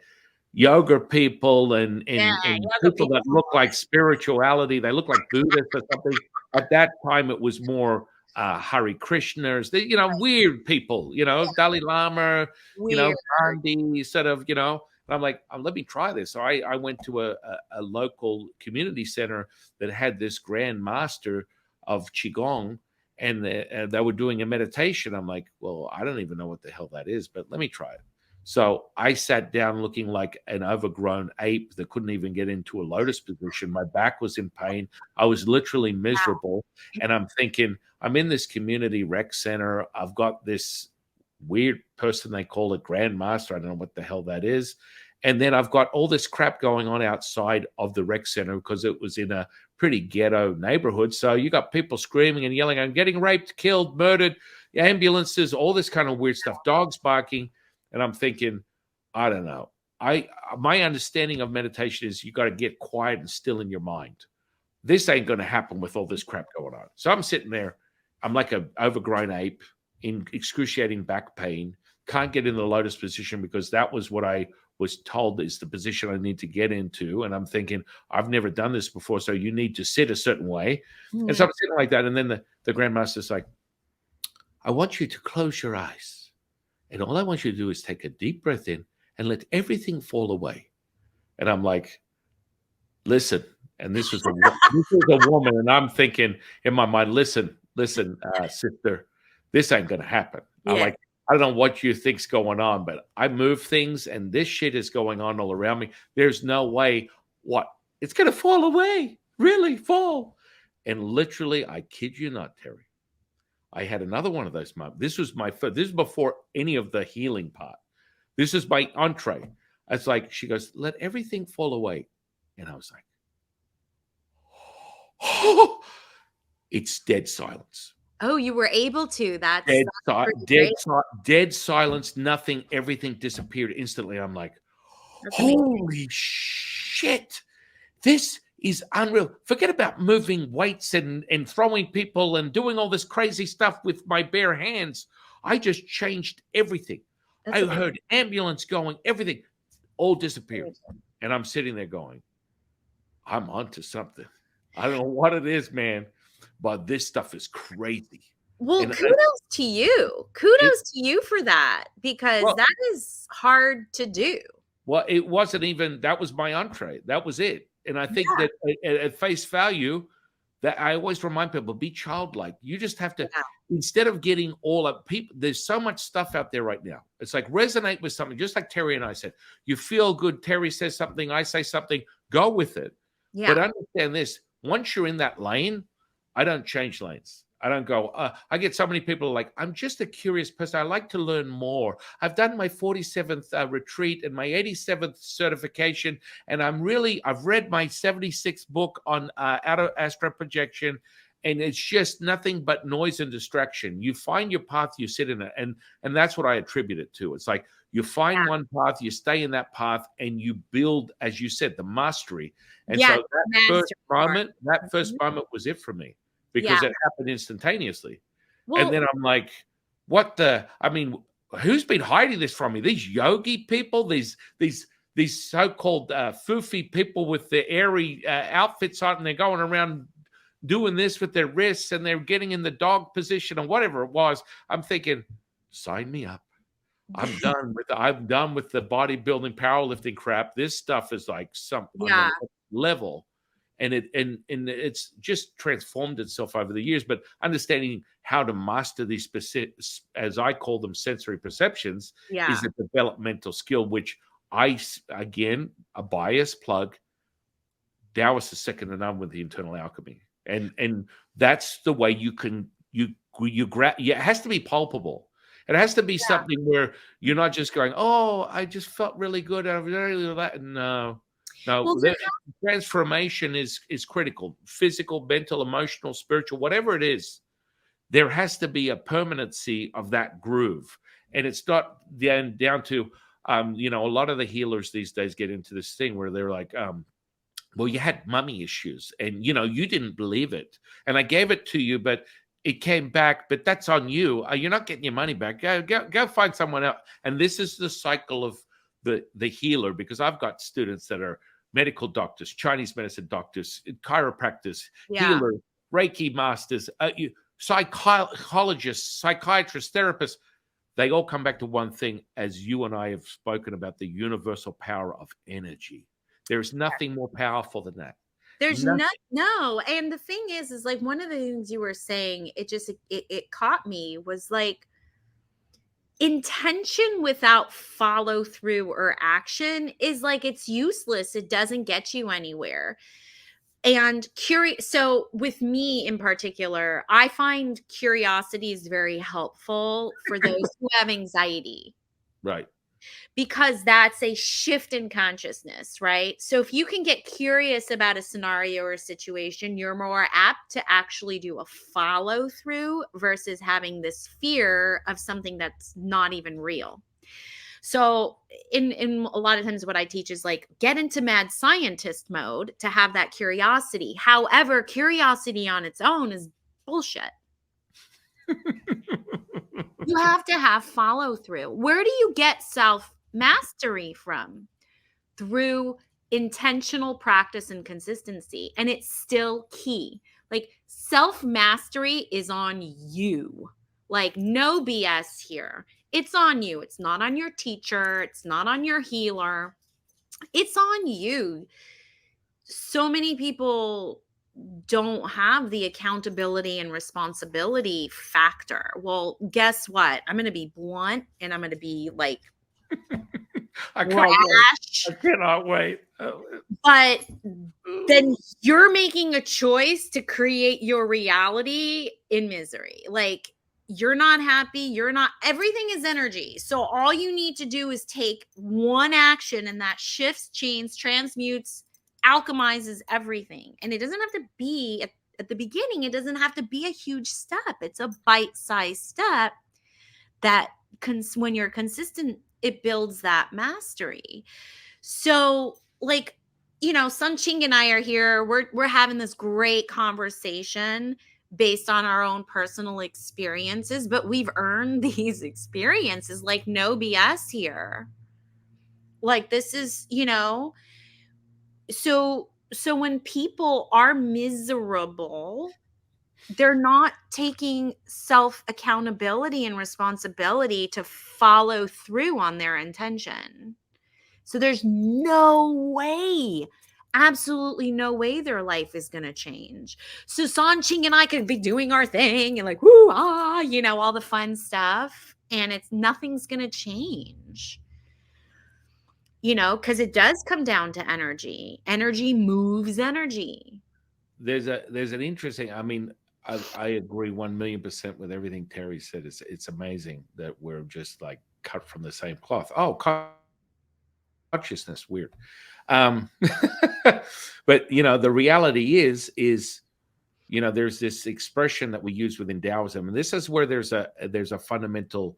yoga people and Yeah. and Yoga people people. that look like spirituality. They look like Buddhists or something. At that time, it was more Hare Krishnas, weird people, Dalai Lama, Weird. Gandhi, sort of, And I'm like, let me try this. So I went to a local community center that had this grand master of Qigong, and they were doing a meditation. I'm like, well, I don't even know what the hell that is, but let me try it. So I sat down looking like an overgrown ape that couldn't even get into a lotus position. My back was in pain. I was literally miserable. And I'm thinking, I'm in this community rec center. I've got this weird person they call a grandmaster. I don't know what the hell that is. And then I've got all this crap going on outside of the rec center because it was in a pretty ghetto neighborhood. So you got people screaming and yelling, I'm getting raped, killed, murdered, ambulances, all this kind of weird stuff, dogs barking. And I'm thinking, I don't know. I my understanding of meditation is you got to get quiet and still in your mind. This ain't going to happen with all this crap going on. So I'm sitting there. I'm like a overgrown ape in excruciating back pain. Can't get in the lotus position because that was what I was told is the position I need to get into. And I'm thinking, I've never done this before. So you need to sit a certain way. And so Mhm. I'm sitting like that. And then the grandmaster's like, I want you to close your eyes. And all I want you to do is take a deep breath in and let everything fall away. And I'm like, listen, and this was a woman, and I'm thinking in my mind, listen, sister, this ain't gonna happen. I Yeah. like, I don't know what you think's going on, but I move things, and this shit is going on all around me. There's no way what it's gonna fall away, really fall. And literally, I kid you not, Terry, I had another one of those moments. This was my first. This is before any of the healing part. This is my entree. It's like she goes, let everything fall away, and I was like. It's dead silence. Oh, you were able to. Dead, That's pretty dead, great. dead silence. Nothing. Everything disappeared instantly. I'm like, That's amazing. holy shit! This is unreal. Forget about moving weights and throwing people and doing all this crazy stuff with my bare hands. I just changed everything. I That's amazing. heard ambulance going. Everything all disappeared, and I'm sitting there going, I'm onto something. I don't know what it is, man, but this stuff is crazy. Well, And kudos to you. it Kudos to you for that because well, that is hard to do. it wasn't even that was my entree. That was it. And I think Yeah, that at face value, that I always remind people be childlike. You just have to yeah, instead of getting all up people. There's so much stuff out there right now. It's like resonate with something, just like Terry and I said. You feel good. Terry says something. I say something. Go with it. But yeah. understand this: once you're in that lane, I don't change lanes. I don't go. I get so many people like, I'm just a curious person. I like to learn more. I've done my 47th retreat and my 87th certification, and I've read my 76th book on outer astral projection, and it's just nothing but noise and distraction. You find your path, you sit in it, and that's what I attribute it to. It's like you find one path, you stay in that path, and you build, as you said, the mastery. And Yeah, so master part. that first Mhm. moment was it for me Yeah. because it happened instantaneously. And Well, then I'm like, what the? I mean, who's been hiding this from me? These yogi people, these so-called foofy people with the airy outfits on, and they're going around doing this with their wrists, and they're getting in the dog position and whatever it was. I'm thinking, sign me up. I'm done with the bodybuilding powerlifting crap. This stuff is like some on the yeah, next level. And it's just transformed itself over the years. But understanding how to master these specific, as I call them, sensory perceptions, is yeah. a developmental skill. Which again, a bias plug. Taoists is second to none with the internal alchemy, and that's the way you grab. Yeah, it has to be palpable. It has to be something where you're not just going, "Oh, I just felt really good." I really that. No, Well, no. there Transformation is critical. Physical, mental, emotional, spiritual, whatever it is. There has to be a permanency of that groove, and it's not then down to a lot of the healers these days get into this thing where they're like, well, you had mummy issues and you didn't believe it. And I gave it to you, but it came back, but that's on you. You're not getting your money back. Go find someone else. And this is the cycle of the healer, because I've got students that are medical doctors, Chinese medicine doctors, chiropractors, yeah. healers, Reiki masters, psychologists, psychiatrists, therapists. They all come back to one thing, as you and I have spoken about, the universal power of energy. There's nothing more powerful than that. There's Nothing. no, and the thing is like one of the things you were saying, it caught me was like intention without follow through or action is like it's useless. It doesn't get you anywhere. And curious, so with me in particular, I find curiosity is very helpful for those who have anxiety Right. because that's a shift in consciousness, right? So if you can get curious about a scenario or a situation, you're more apt to actually do a follow through versus having this fear of something that's not even real. So in a lot of times what I teach is like get into mad scientist mode to have that curiosity. However, curiosity on its own is bullshit. You have to have follow through. Where do you get self mastery from? Through intentional practice and consistency. And it's still key. Like self mastery is on you. Like no BS here. It's on you. It's not on your teacher. It's not on your healer. It's on you. So many people don't have the accountability and responsibility factor. Well, guess what? I'm going to be blunt and I'm going to be like I can't wait. brash, I cannot wait. but then you're making a choice to create your reality in misery. Like you're not happy, you're not, everything is energy. So all you need to do is take one action and that shifts, changes, transmutes, alchemizes everything. And it doesn't have to be at the beginning, it doesn't have to be a huge step. It's a bite-sized step that when you're consistent, it builds that mastery. So, like, Sun Ching and I are here. We're having this great conversation based on our own personal experiences, but we've earned these experiences. Like, no BS here. Like, this is, so when people are miserable, they're not taking self accountability and responsibility to follow through on their intention. So there's no way, absolutely no way their life is going to change. So San Ching and I could be doing our thing and like, woo, all the fun stuff. And nothing's going to change, because it does come down to energy. Energy moves energy. There's an interesting. I mean, I agree 1,000,000% with everything Terry said. It's amazing that we're just like cut from the same cloth. Oh, consciousness, weird. Um, but the reality is there's this expression that we use within Taoism, and this is where there's a fundamental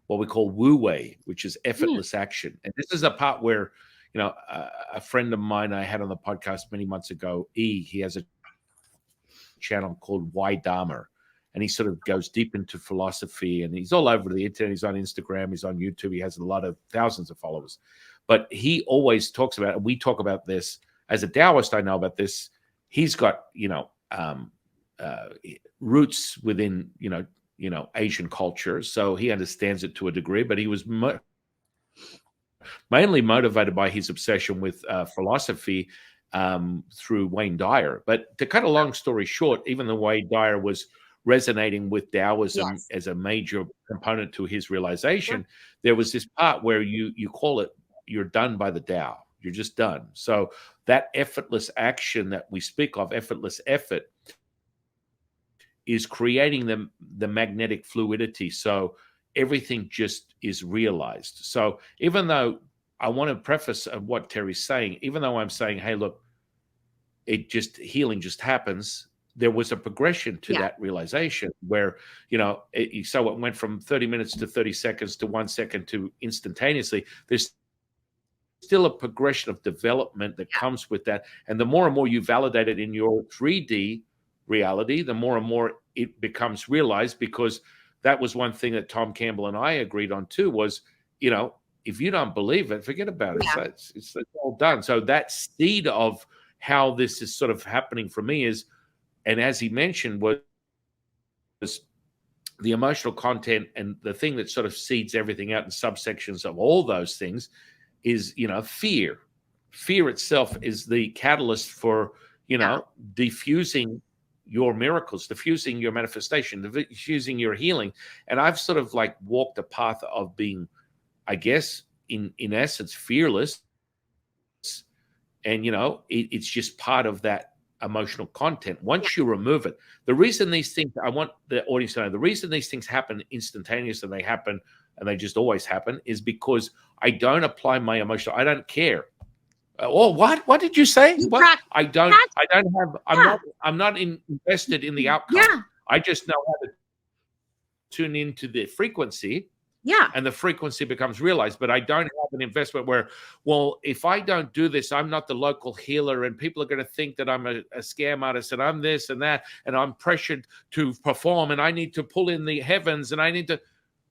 what we call wu wei, which is Mm, effortless action. And this is a part where a friend of mine I had on the podcast many months ago. He has a channel called Why Dharma, and he sort of goes deep into philosophy, and he's all over the internet. He's on Instagram, he's on YouTube, he has a lot of thousands of followers. But he always talks about, and we talk about this as a Taoist. I know about this. He's got roots within Asian culture, so he understands it to a degree. But he was mainly motivated by his obsession with philosophy through Wayne Dyer. But to cut a long story short, even though Wayne Dyer was resonating with Taoism yes. as a major component to his realization, Sure. there was this part where you call it, you're done by the Tao. You're just done. So that effortless action that we speak of, effortless effort, is creating the magnetic fluidity. So everything just is realized. So even though I want to preface what Terry's saying, even though I'm saying, hey, look, healing just happens, there was a progression to Yeah. that realization where, so it went from 30 minutes to 30 seconds to 1 second to instantaneously. There's still a progression of development that Yeah. comes with that. And the more and more you validate it in your 3D reality, the more and more it becomes realized, because that was one thing that Tom Campbell and I agreed on too, was, if you don't believe it, forget about it. Yeah. It's all done. So that seed of how this is sort of happening for me is, and as he mentioned, was the emotional content, and the thing that sort of seeds everything out in subsections of all those things is, fear. Fear itself is the catalyst for, Yeah. diffusing your miracles, diffusing your manifestation, diffusing your healing. And I've sort of like walked a path of being, I guess, in essence, fearless. And it's just part of that emotional content. Yeah. Once you remove it, the reason these things, I want the audience to know, the reason these things happen instantaneously, and they happen, and they just always happen, is because I don't apply my emotional. I don't care. Oh, what did you say? You What? practice. I don't have. Yeah. I'm not invested in the outcome. Yeah. I just know how to tune into the frequency, Yeah. and the frequency becomes realized. But I don't have an investment where, well, if I don't do this, I'm not the local healer, and people are going to think that I'm a scam artist, and I'm this and that, and I'm pressured to perform, and I need to pull in the heavens, and I need to.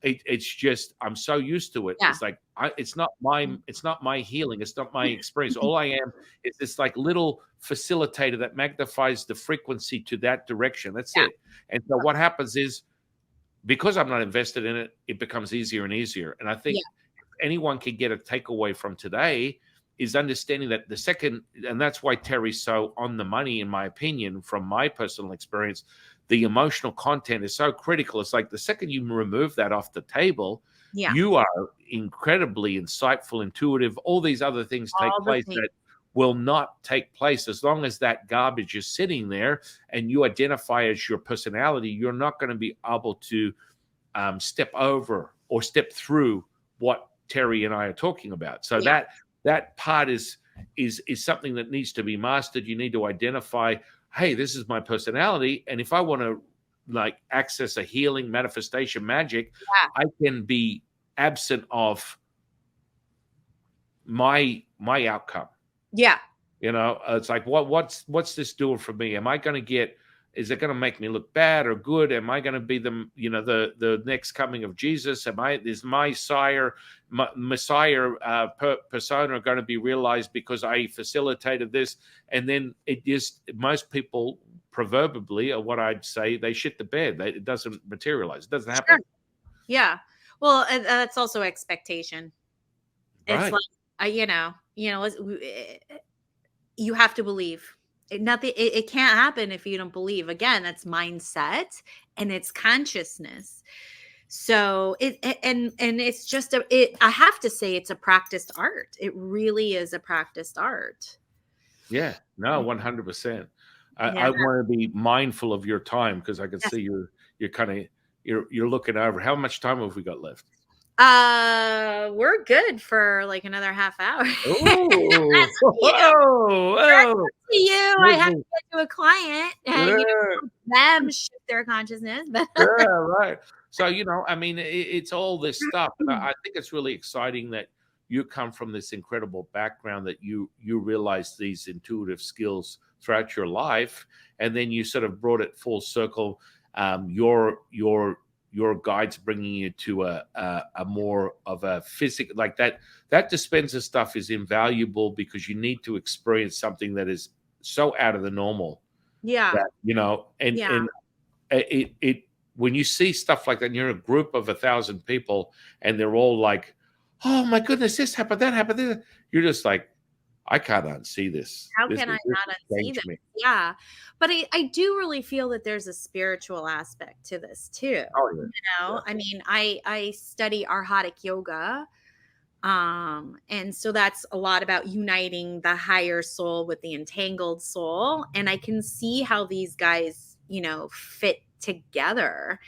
It's just I'm so used to it. Yeah. It's like it's not my healing. It's not my experience. All I am is this like little facilitator that magnifies the frequency to that direction. That's Yeah. it. And so what happens is, because I'm not invested in it, it becomes easier and easier. And I think Yeah. anyone can get a takeaway from today is understanding that the second, and that's why Terrie's so on the money, in my opinion, from my personal experience, the emotional content is so critical. It's like the second you remove that off the table, Yeah. you are incredibly insightful, intuitive. All these other things take All the place things. that will not take place as long as that garbage is sitting there and you identify as your personality. You're not going to be able to step over or step through what Terrie and I are talking about. So Yeah. that part is something that needs to be mastered. You need to identify, hey, this is my personality, and if I want to like access a healing manifestation magic, Yeah. I can be absent of my outcome. Yeah. It's like what's this doing for me? Am I going to get? Is it going to make me look bad or good? Am I going to be the next coming of Jesus? Is my sire, my Messiah persona going to be realized because I facilitated this? And then it just most people proverbially, or what I'd say, they shit the bed. It doesn't materialize. It doesn't Sure. happen. Yeah. Well, and that's also expectation. It's Right. like, you have to believe. It can't happen if you don't believe. Again, that's mindset and it's consciousness. So and it's just I have to say it's a practiced art. It really is a practiced art. Yeah. No, 100%. Yeah. I want to be mindful of your time because I can Yes. see you're kind of you're looking over. How much time have we got left? We're good for like another half hour. Oh, That's up to you. whoa, That's whoa. up to you. I have to Listen, get to a client, yeah, help them shift their consciousness, but yeah, right. So, I mean, it's all this stuff. And I think it's really exciting that you come from this incredible background that you realize these intuitive skills throughout your life, and then you sort of brought it full circle. Your guides bringing you to a more of a physical like that dispenser stuff is invaluable because you need to experience something that is so out of the normal yeah. that Yeah. and it when you see stuff like that and you're in a group of 1,000 people and they're all like, oh my goodness, this happened, that happened, you're just like, I can't unsee this. How This can I this not has unsee changed this? me. Yeah. But I do really feel that there's a spiritual aspect to this too. Oh yeah. Yeah. I mean, I study arhatic yoga. And so that's a lot about uniting the higher soul with the entangled soul. And I can see how these guys, fit together.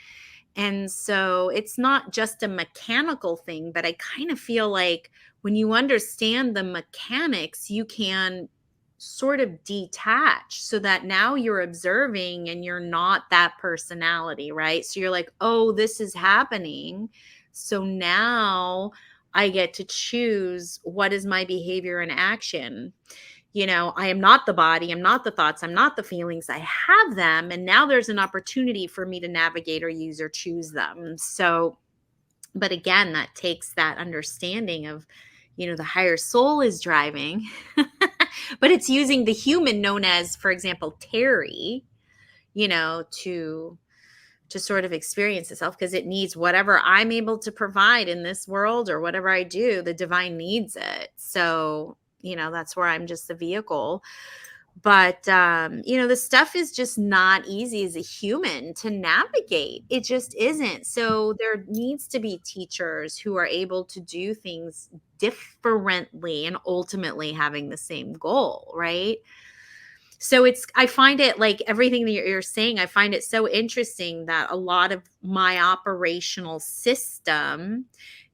And so it's not just a mechanical thing, but I kind of feel like when you understand the mechanics, you can sort of detach so that now you're observing and you're not that personality, right? So you're like, oh, this is happening. So now I get to choose what is my behavior and action. I am not the body, I'm not the thoughts, I'm not the feelings. I have them. And now there's an opportunity for me to navigate or use or choose them. So, but again, that takes that understanding of, the higher soul is driving, but it's using the human known as, for example, Terrie, to sort of experience itself because it needs whatever I'm able to provide in this world or whatever I do, the divine needs it. So, that's where I'm just the vehicle. But, the stuff is just not easy as a human to navigate. It just isn't. So there needs to be teachers who are able to do things differently and ultimately having the same goal, right? So I find it like everything that you're saying, I find it so interesting that a lot of my operational system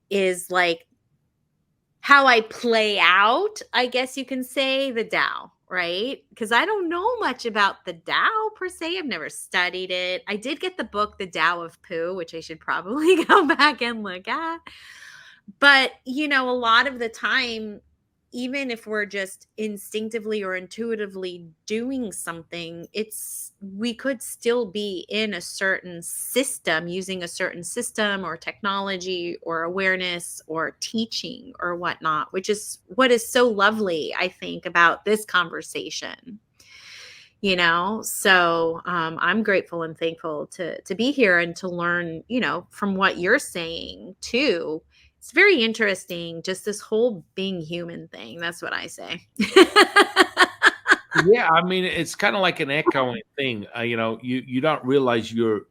is like how I play out, I guess you can say, the Tao right? Because I don't know much about the Tao per se. I've never studied it. I did get the book, The Tao of Pooh, which I should probably go back and look at. But, a lot of the time, even if we're just instinctively or intuitively doing something, we could still be in a certain system, using a certain system or technology or awareness or teaching or whatnot, which is what is so lovely, I think, about this conversation. So I'm grateful and thankful to be here and to learn, from what you're saying too. It's very interesting, just this whole being human thing. That's what I say. Yeah, I mean, it's kind of like an echoing thing. You don't realize you're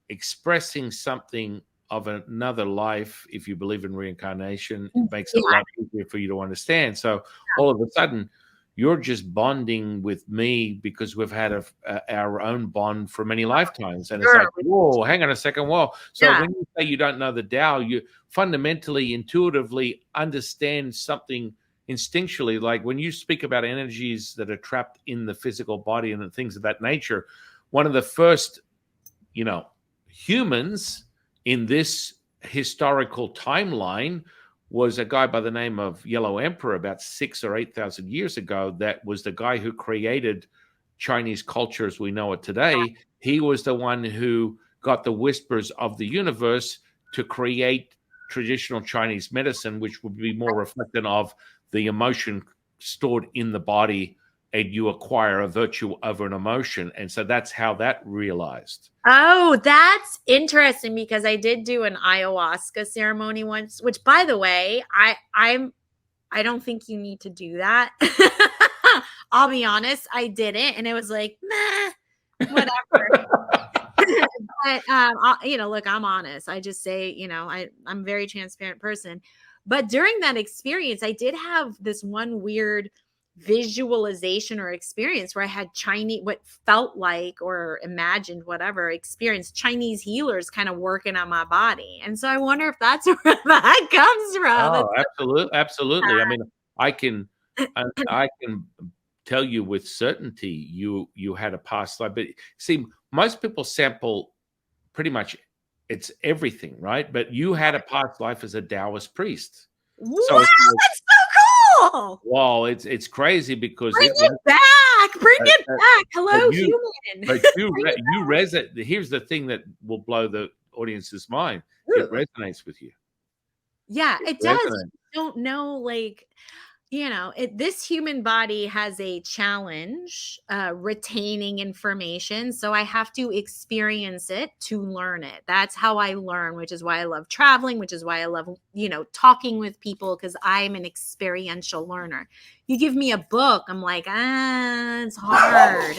expressing something of another life. If you believe in reincarnation, it makes it a Yeah, lot easier for you to understand. So all of a sudden, you're just bonding with me because we've had our own bond for many lifetimes, and it's sure. like, whoa, hang on a second, whoa. So Yeah. when you say you don't know the Tao, you fundamentally, intuitively understand something instinctually. Like when you speak about energies that are trapped in the physical body and things of that nature, one of the first, you know, humans in this historical timeline was a guy by the name of Yellow Emperor about 6 or 8 thousand years ago. That was the guy who created Chinese culture as we know it today. He was the one who got the whispers of the universe to create traditional Chinese medicine, which would be more reflective of the emotion stored in the body, and you acquire a virtue over an emotion. And so that's how that realized. Oh, that's interesting because I did do an ayahuasca ceremony once, which by the way, I don't think you need to do that. I'll be honest, I didn't, and it was like, meh, whatever. But look, I'm honest. I just say, I'm a very transparent person. But during that experience, I did have this one weird visualization or experience where I had Chinese, what felt like or imagined, whatever experience, Chinese healers kind of working on my body. And so I wonder if that's where that comes from. Oh, absolutely, absolutely. I mean, I can, I can tell you with certainty you had a past life. But see, most people sample pretty much it's everything, right? But you had a past life as a Taoist priest, so Wow, it's like, that's so cool. wow, it's crazy because Bring it it back. Bring but, it but, back. but Hello, you human. but Bring it you resonate. Here's the thing that will blow the audience's mind. It back. resonates with you. Yeah, It it does. resonates. You don't know, like, this human body has a challenge retaining information. So I have to experience it to learn it. That's how I learn, which is why I love traveling, which is why I love, talking with people, because I'm an experiential learner. You give me a book, I'm like, it's hard.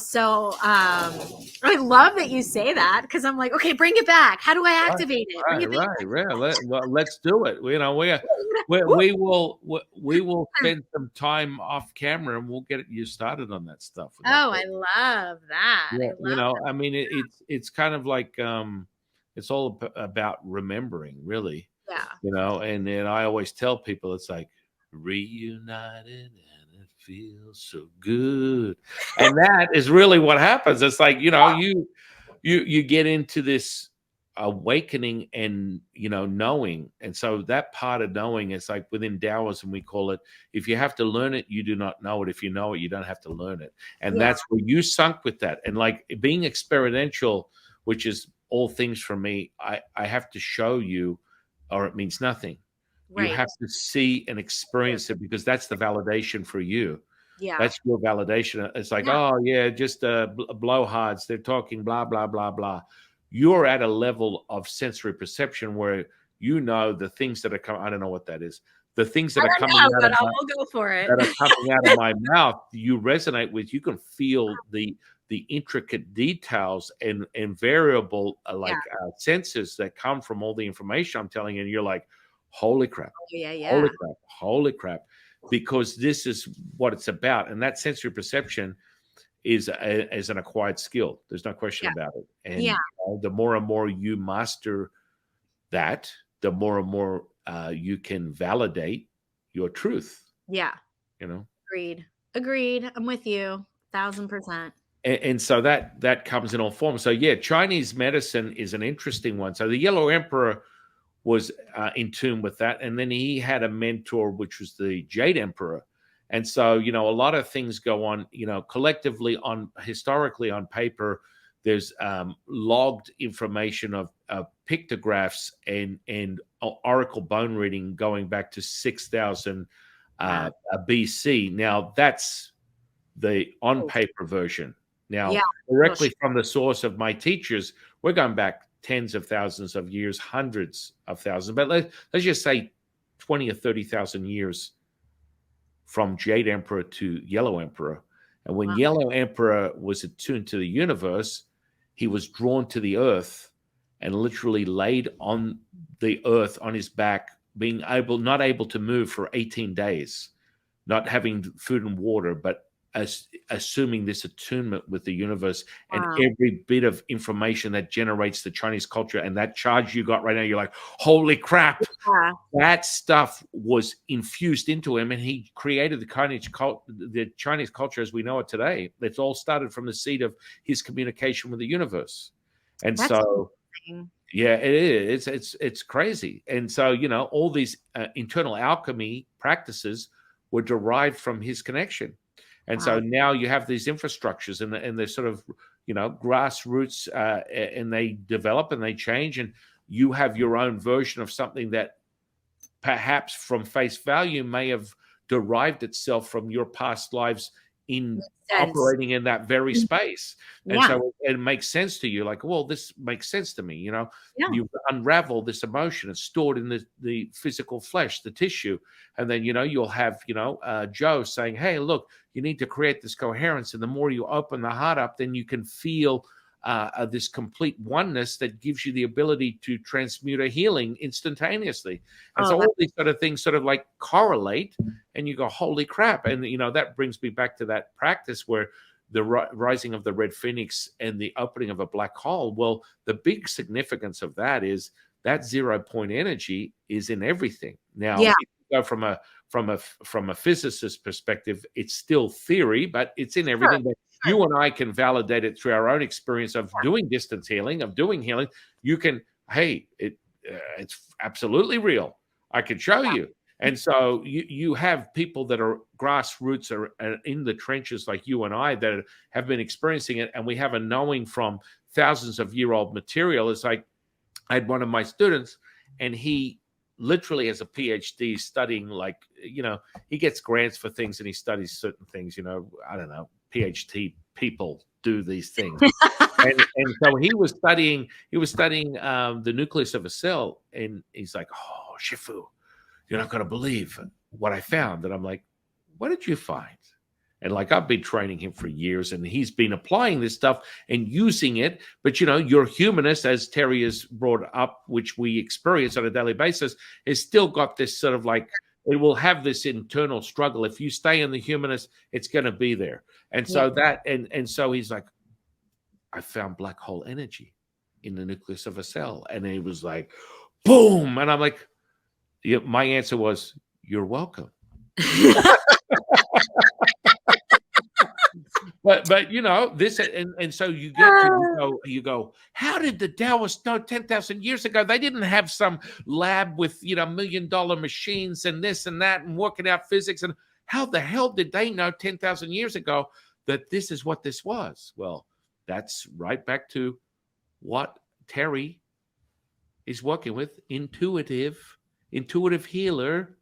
So I love that you say that because I'm like, okay, bring it back. How do I Right, activate it? Bring it back. right. Well, let's do it. We will spend some time off camera and we'll get you started on that stuff with no Oh, I problem. love that. I Yeah, love I mean, it's kind of like it's all about remembering, really. Yeah. And then I always tell people it's like reunited and it feels so good, and that is really what happens. It's like you get into this awakening and knowing, and so that part of knowing is like within Taoism we call it, if you have to learn it you do not know it, if you know it you don't have to learn it. And Yeah. that's where you sunk with that, and like being experiential, which is all things for me. I have to show you or it means nothing. You Right. have to see and experience it because that's the validation for you. Yeah. That's your validation. It's like, Yeah. oh yeah, just blowhards. They're talking blah blah blah blah. You're at a level of sensory perception where you know the things that are coming. I don't know what that is. The things I that are don't coming know, out but of I my will go for it. that are coming out of my mouth, you resonate with. You can feel the intricate details and variable Yeah. senses that come from all the information I'm telling you. And you're like, holy crap, Oh, yeah. holy Yeah. crap, holy crap, because this is what it's about. And that sensory perception is an acquired skill. There's no question Yeah. about it. Yeah. And the more and more you master that, the more and more you can validate your truth. Yeah. you know. Agreed. Agreed. I'm with you. 1,000%. And so that comes in all forms. So yeah, Chinese medicine is an interesting one. So the Yellow Emperor was in tune with that, and then he had a mentor, which was the Jade Emperor. And so, a lot of things go on, collectively on historically on paper. There's logged information of pictographs and oracle bone reading going back to 6,000 Yeah. BC. Now that's the on Oh, paper version. yeah. Now, For sure. directly from the source of my teachers, we're going back tens of thousands of years, hundreds of thousands, but let's just say 20 or 30,000 years from Jade Emperor to Yellow Emperor. And when Wow. Yellow Emperor was attuned to the universe, he was drawn to the earth and literally laid on the earth on his back, not able to move for 18 days, not having food and water, but assuming this attunement with the universe and Wow. every bit of information that generates the Chinese culture. And that charge you got right now, you're like, holy crap. Yeah. That stuff was infused into him, and he created the Chinese culture as we know it today. It's all started from the seed of his communication with the universe. And That's so, amazing. yeah, it is. It's crazy. And so, all these internal alchemy practices were derived from his connection. And so Wow. now you have these infrastructures, and they're sort of, grassroots, and they develop and they change, and you have your own version of something that perhaps from face value may have derived itself from your past lives in Makes sense. operating in that very space. And Yeah. so it makes sense to you, like, well, this makes sense to me. Yeah. You unravel this emotion. It's stored in the physical flesh, the tissue. And then, you'll have, Joe saying, hey, look, you need to create this coherence. And the more you open the heart up, then you can feel this complete oneness that gives you the ability to transmute a healing instantaneously. And Oh, so that, all these sort of things sort of like correlate, and you go, holy crap. And, that brings me back to that practice where the rising of the red phoenix and the opening of a black hole. Well, the big significance of that is that 0 point energy is in everything. Now, yeah. if you go from a physicist perspective, it's still theory, but it's in Sure. everything. But Sure. you and I can validate it through our own experience of doing distance healing, of doing healing. You can, hey, it's absolutely real. I can show you. And so you have people that are grassroots or in the trenches like you and I that have been experiencing it, and we have a knowing from thousands of year old material. It's like I had one of my students, and he literally has a PhD studying, like, he gets grants for things and he studies certain things, I don't know, PhD people do these things. And so he was studying the nucleus of a cell, and he's like, oh, Shifu, you're not going to believe what I found. And I'm like, what did you find? And like, I've been training him for years, and he's been applying this stuff and using it. But your humanist, as Terrie has brought up, which we experience on a daily basis, has still got this sort of like, it will have this internal struggle. If you stay in the humanist, it's going to be there. And Yeah. so and so he's like, I found black hole energy in the nucleus of a cell. And he was like, boom. And I'm like, yeah, my answer was, you're welcome. But this, and so you go, how did the Taoists know 10,000 years ago? They didn't have some lab with $1 million machines and this and that and working out physics. And how the hell did they know 10,000 years ago that this is what this was? Well, that's right back to what Terrie is working with. Intuitive healer.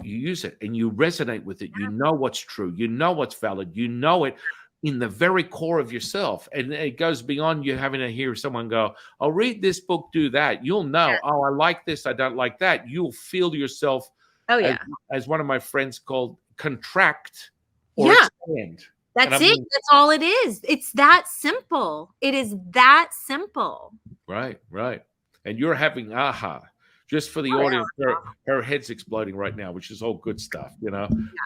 You use it and you resonate with it. You know what's true. You know what's valid. You know it in the very core of yourself. And it goes beyond you having to hear someone go, oh, read this book, do that. You'll know, oh, I like this, I don't like that. You'll feel yourself, Oh, as, yeah. as one of my friends called, contract or Yeah. expand. And That's it. That's all it is. It's that simple. It is that simple. right. And you're having aha. Just for the Oh, audience, her head's exploding right now, which is all good stuff,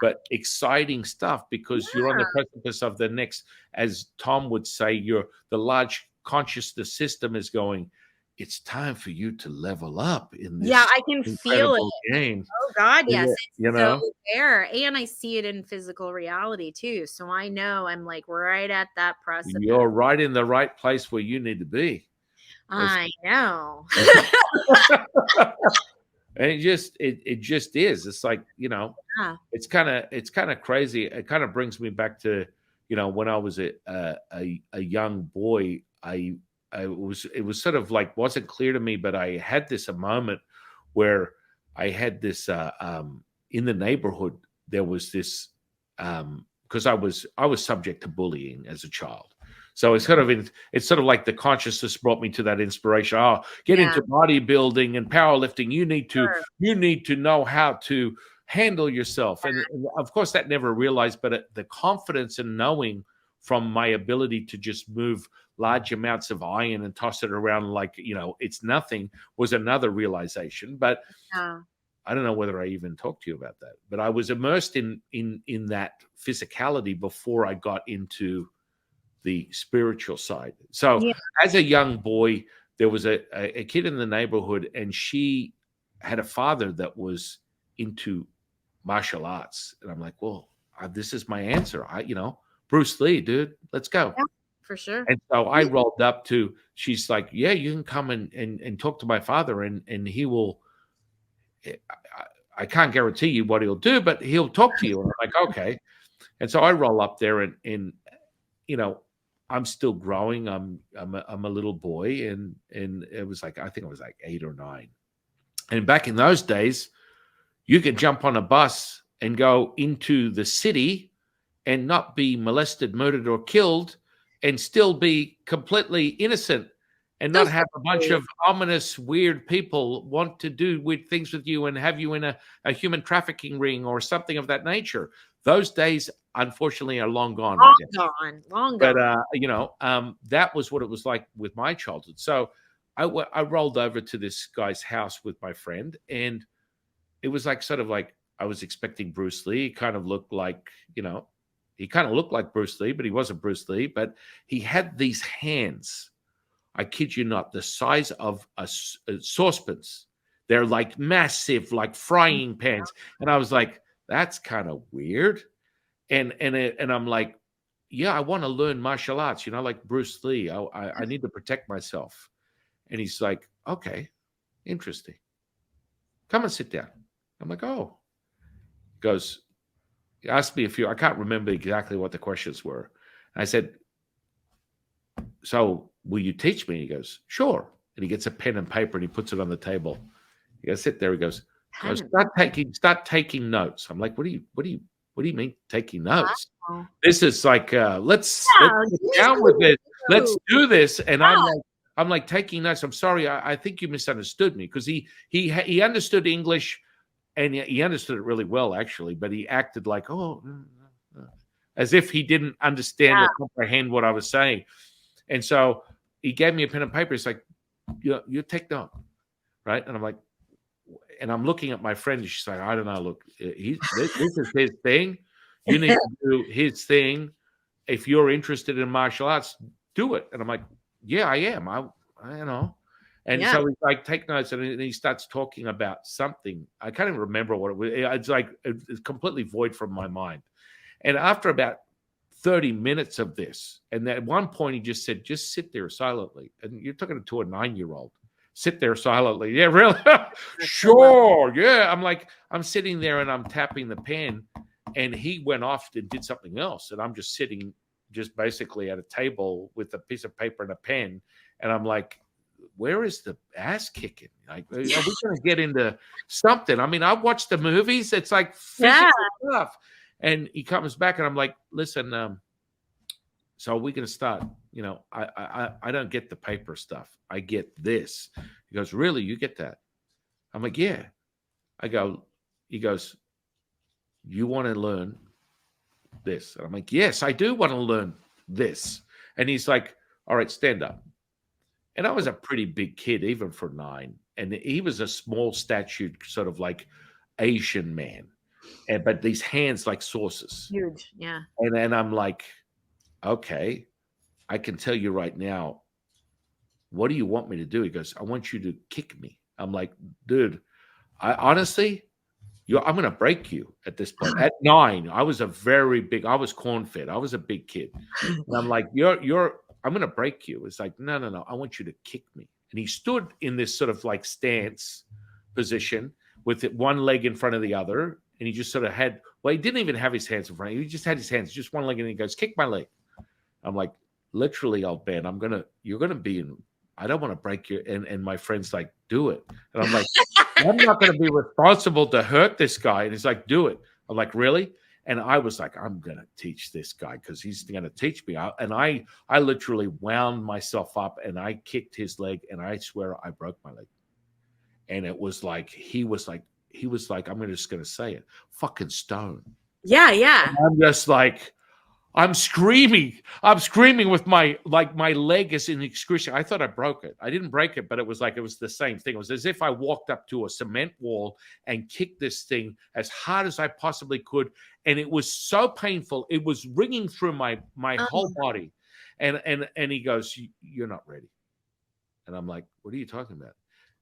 but exciting stuff because you're on the precipice of the next, as Tom would say, the large consciousness system is going, it's time for you to level up in Yeah, this I can feel it. incredible game. Oh god, yes, it's You so know, there, and I see it in physical reality too, so I know I'm, like, right at that precipice. you're right in the right place where you need to be. As I know. and it just is. It's like, Yeah, it's kind of crazy. It kind of brings me back to, when I was a young boy. It was sort of like wasn't clear to me, but I had this a moment where I had this in the neighborhood. There was this because I was subject to bullying as a child. So it's sort of like the consciousness brought me to that inspiration. Oh, get yeah, into bodybuilding and powerlifting. You need to sure, you need to know how to handle yourself. And of course, that never realized, but the confidence in knowing from my ability to just move large amounts of iron and toss it around like, it's nothing was another realization. But yeah, I don't know whether I even talked to you about that, but I was immersed in that physicality before I got into the spiritual side. So yeah, as a young boy, there was a kid in the neighborhood, and she had a father that was into martial arts. And I'm like, well, this is my answer. Bruce Lee, dude, let's go. yeah, for sure. And so I rolled up to, she's like, yeah, you can come and talk to my father, and he will, I can't guarantee you what he'll do, but he'll talk to you. And I'm like, okay. And so I roll up there, and you know, I'm still growing. I'm a little boy, and it was like, I think I was like 8 or 9. And back in those days, you could jump on a bus and go into the city and not be molested, murdered, or killed, and still be completely innocent, and So not have a bunch silly. of ominous, weird people want to do weird things with you and have you in a human trafficking ring or something of that nature. Those days, unfortunately, are long gone, I Long guess. gone, long But gone. that was what it was like with my childhood. So I rolled over to this guy's house with my friend, and it was like sort of like I was expecting Bruce Lee. He kind of looked like Bruce Lee, but he wasn't Bruce Lee. But he had these hands. I kid you not, the size of saucepans. They're like massive, like frying pans. And I was like, that's kind of weird. And I'm like, yeah, I want to learn martial arts, like Bruce Lee. I need to protect myself. And he's like, okay, interesting. Come and sit down. I'm like, oh. He goes, he asked me a few, I can't remember exactly what the questions were. I said, so will you teach me? He goes, sure. And he gets a pen and paper and he puts it on the table. He goes, sit there. He goes, Pen start taking notes. I'm like, what do you mean taking notes? wow. This is like, let's Yeah, get give me down some with this. Let's clues. do this. And Yeah, I'm like taking notes. I'm sorry. I think you misunderstood me, because he understood English, and he understood it really well, actually, but he acted like, oh, as if he didn't understand yeah, or comprehend what I was saying. And so he gave me a pen and paper. He's like, you take note, right? And I'm like, and I'm looking at my friend, and she's like, I don't know. Look, this is his thing. You need to do his thing. If you're interested in martial arts, do it. And I'm like, yeah, I am. I. And yeah. so he's like, take notes, and then he starts talking about something. I can't even remember what it was. It's like it's completely void from my mind. And after about 30 minutes of this, and at one point he just said, just sit there silently. And you're talking to a 9-year-old. Sit there silently. Yeah, really? That's so well. Sure. Yeah. I'm sitting there and I'm tapping the pen, and he went off and did something else. And I'm just sitting just basically at a table with a piece of paper and a pen. And I'm like, where is the ass kicking? Like, are we going to get into something? I mean, I've watched the movies. It's like Yeah, physical stuff. And he comes back, and I'm like, listen, so we're going to start. I don't get the paper stuff. I get this. He goes, really? You get that? I'm like, yeah. He goes, you want to learn this? And I'm like, yes, I do want to learn this. And he's like, all right, stand up. And I was a pretty big kid, even for 9. And he was a small statured, sort of like Asian man, but these hands like saucers. huge. Yeah. And I'm like, okay, I can tell you right now, what do you want me to do? He goes, I want you to kick me. I'm like, dude, I honestly, I'm going to break you at this point. At 9, I was corn fed. I was a big kid. And I'm like, I'm going to break you. It's like, no, no, no. I want you to kick me. And he stood in this sort of like stance position with one leg in front of the other. And he just sort of he didn't even have his hands in front of him. He just had his hands, just one leg. And he goes, kick my leg. I'm like, literally, old man, you're going to be in, I don't want to break you. And my friend's like, do it. And I'm like, I'm not going to be responsible to hurt this guy. And he's like, do it. I'm like, really? And I was like, I'm going to teach this guy because he's going to teach me. I literally wound myself up and I kicked his leg and I swear I broke my leg. And it was like, I'm just going to say it, fucking stone. Yeah, yeah. And I'm just like, I'm screaming with my leg is in excruciating. I thought I broke it. I didn't break it, but it was the same thing. It was as if I walked up to a cement wall and kicked this thing as hard as I possibly could. And it was so painful. It was ringing through my whole body. And he goes, you're not ready. And I'm like, what are you talking about?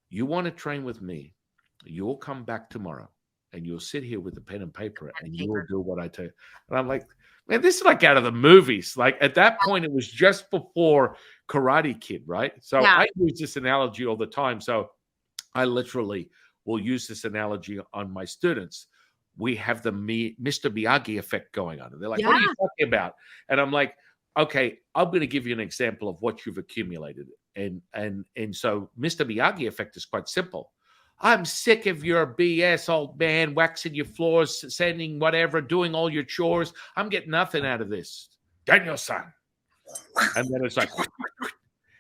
You want to train with me? You'll come back tomorrow and you'll sit here with a pen and paper and you will do what I tell you. And I'm like, man, this is like out of the movies. Like at that point, it was just before Karate Kid, right? So Yeah. I use this analogy all the time. So I literally will use this analogy on my students. We have the Mr. Miyagi effect going on. And they're like, what are you talking about? And I'm like, okay, I'm going to give you an example of what you've accumulated. And so Mr. Miyagi effect is quite simple. I'm sick of your BS, old man, waxing your floors, sanding whatever, doing all your chores. I'm getting nothing out of this. Daniel-san. And then it's like,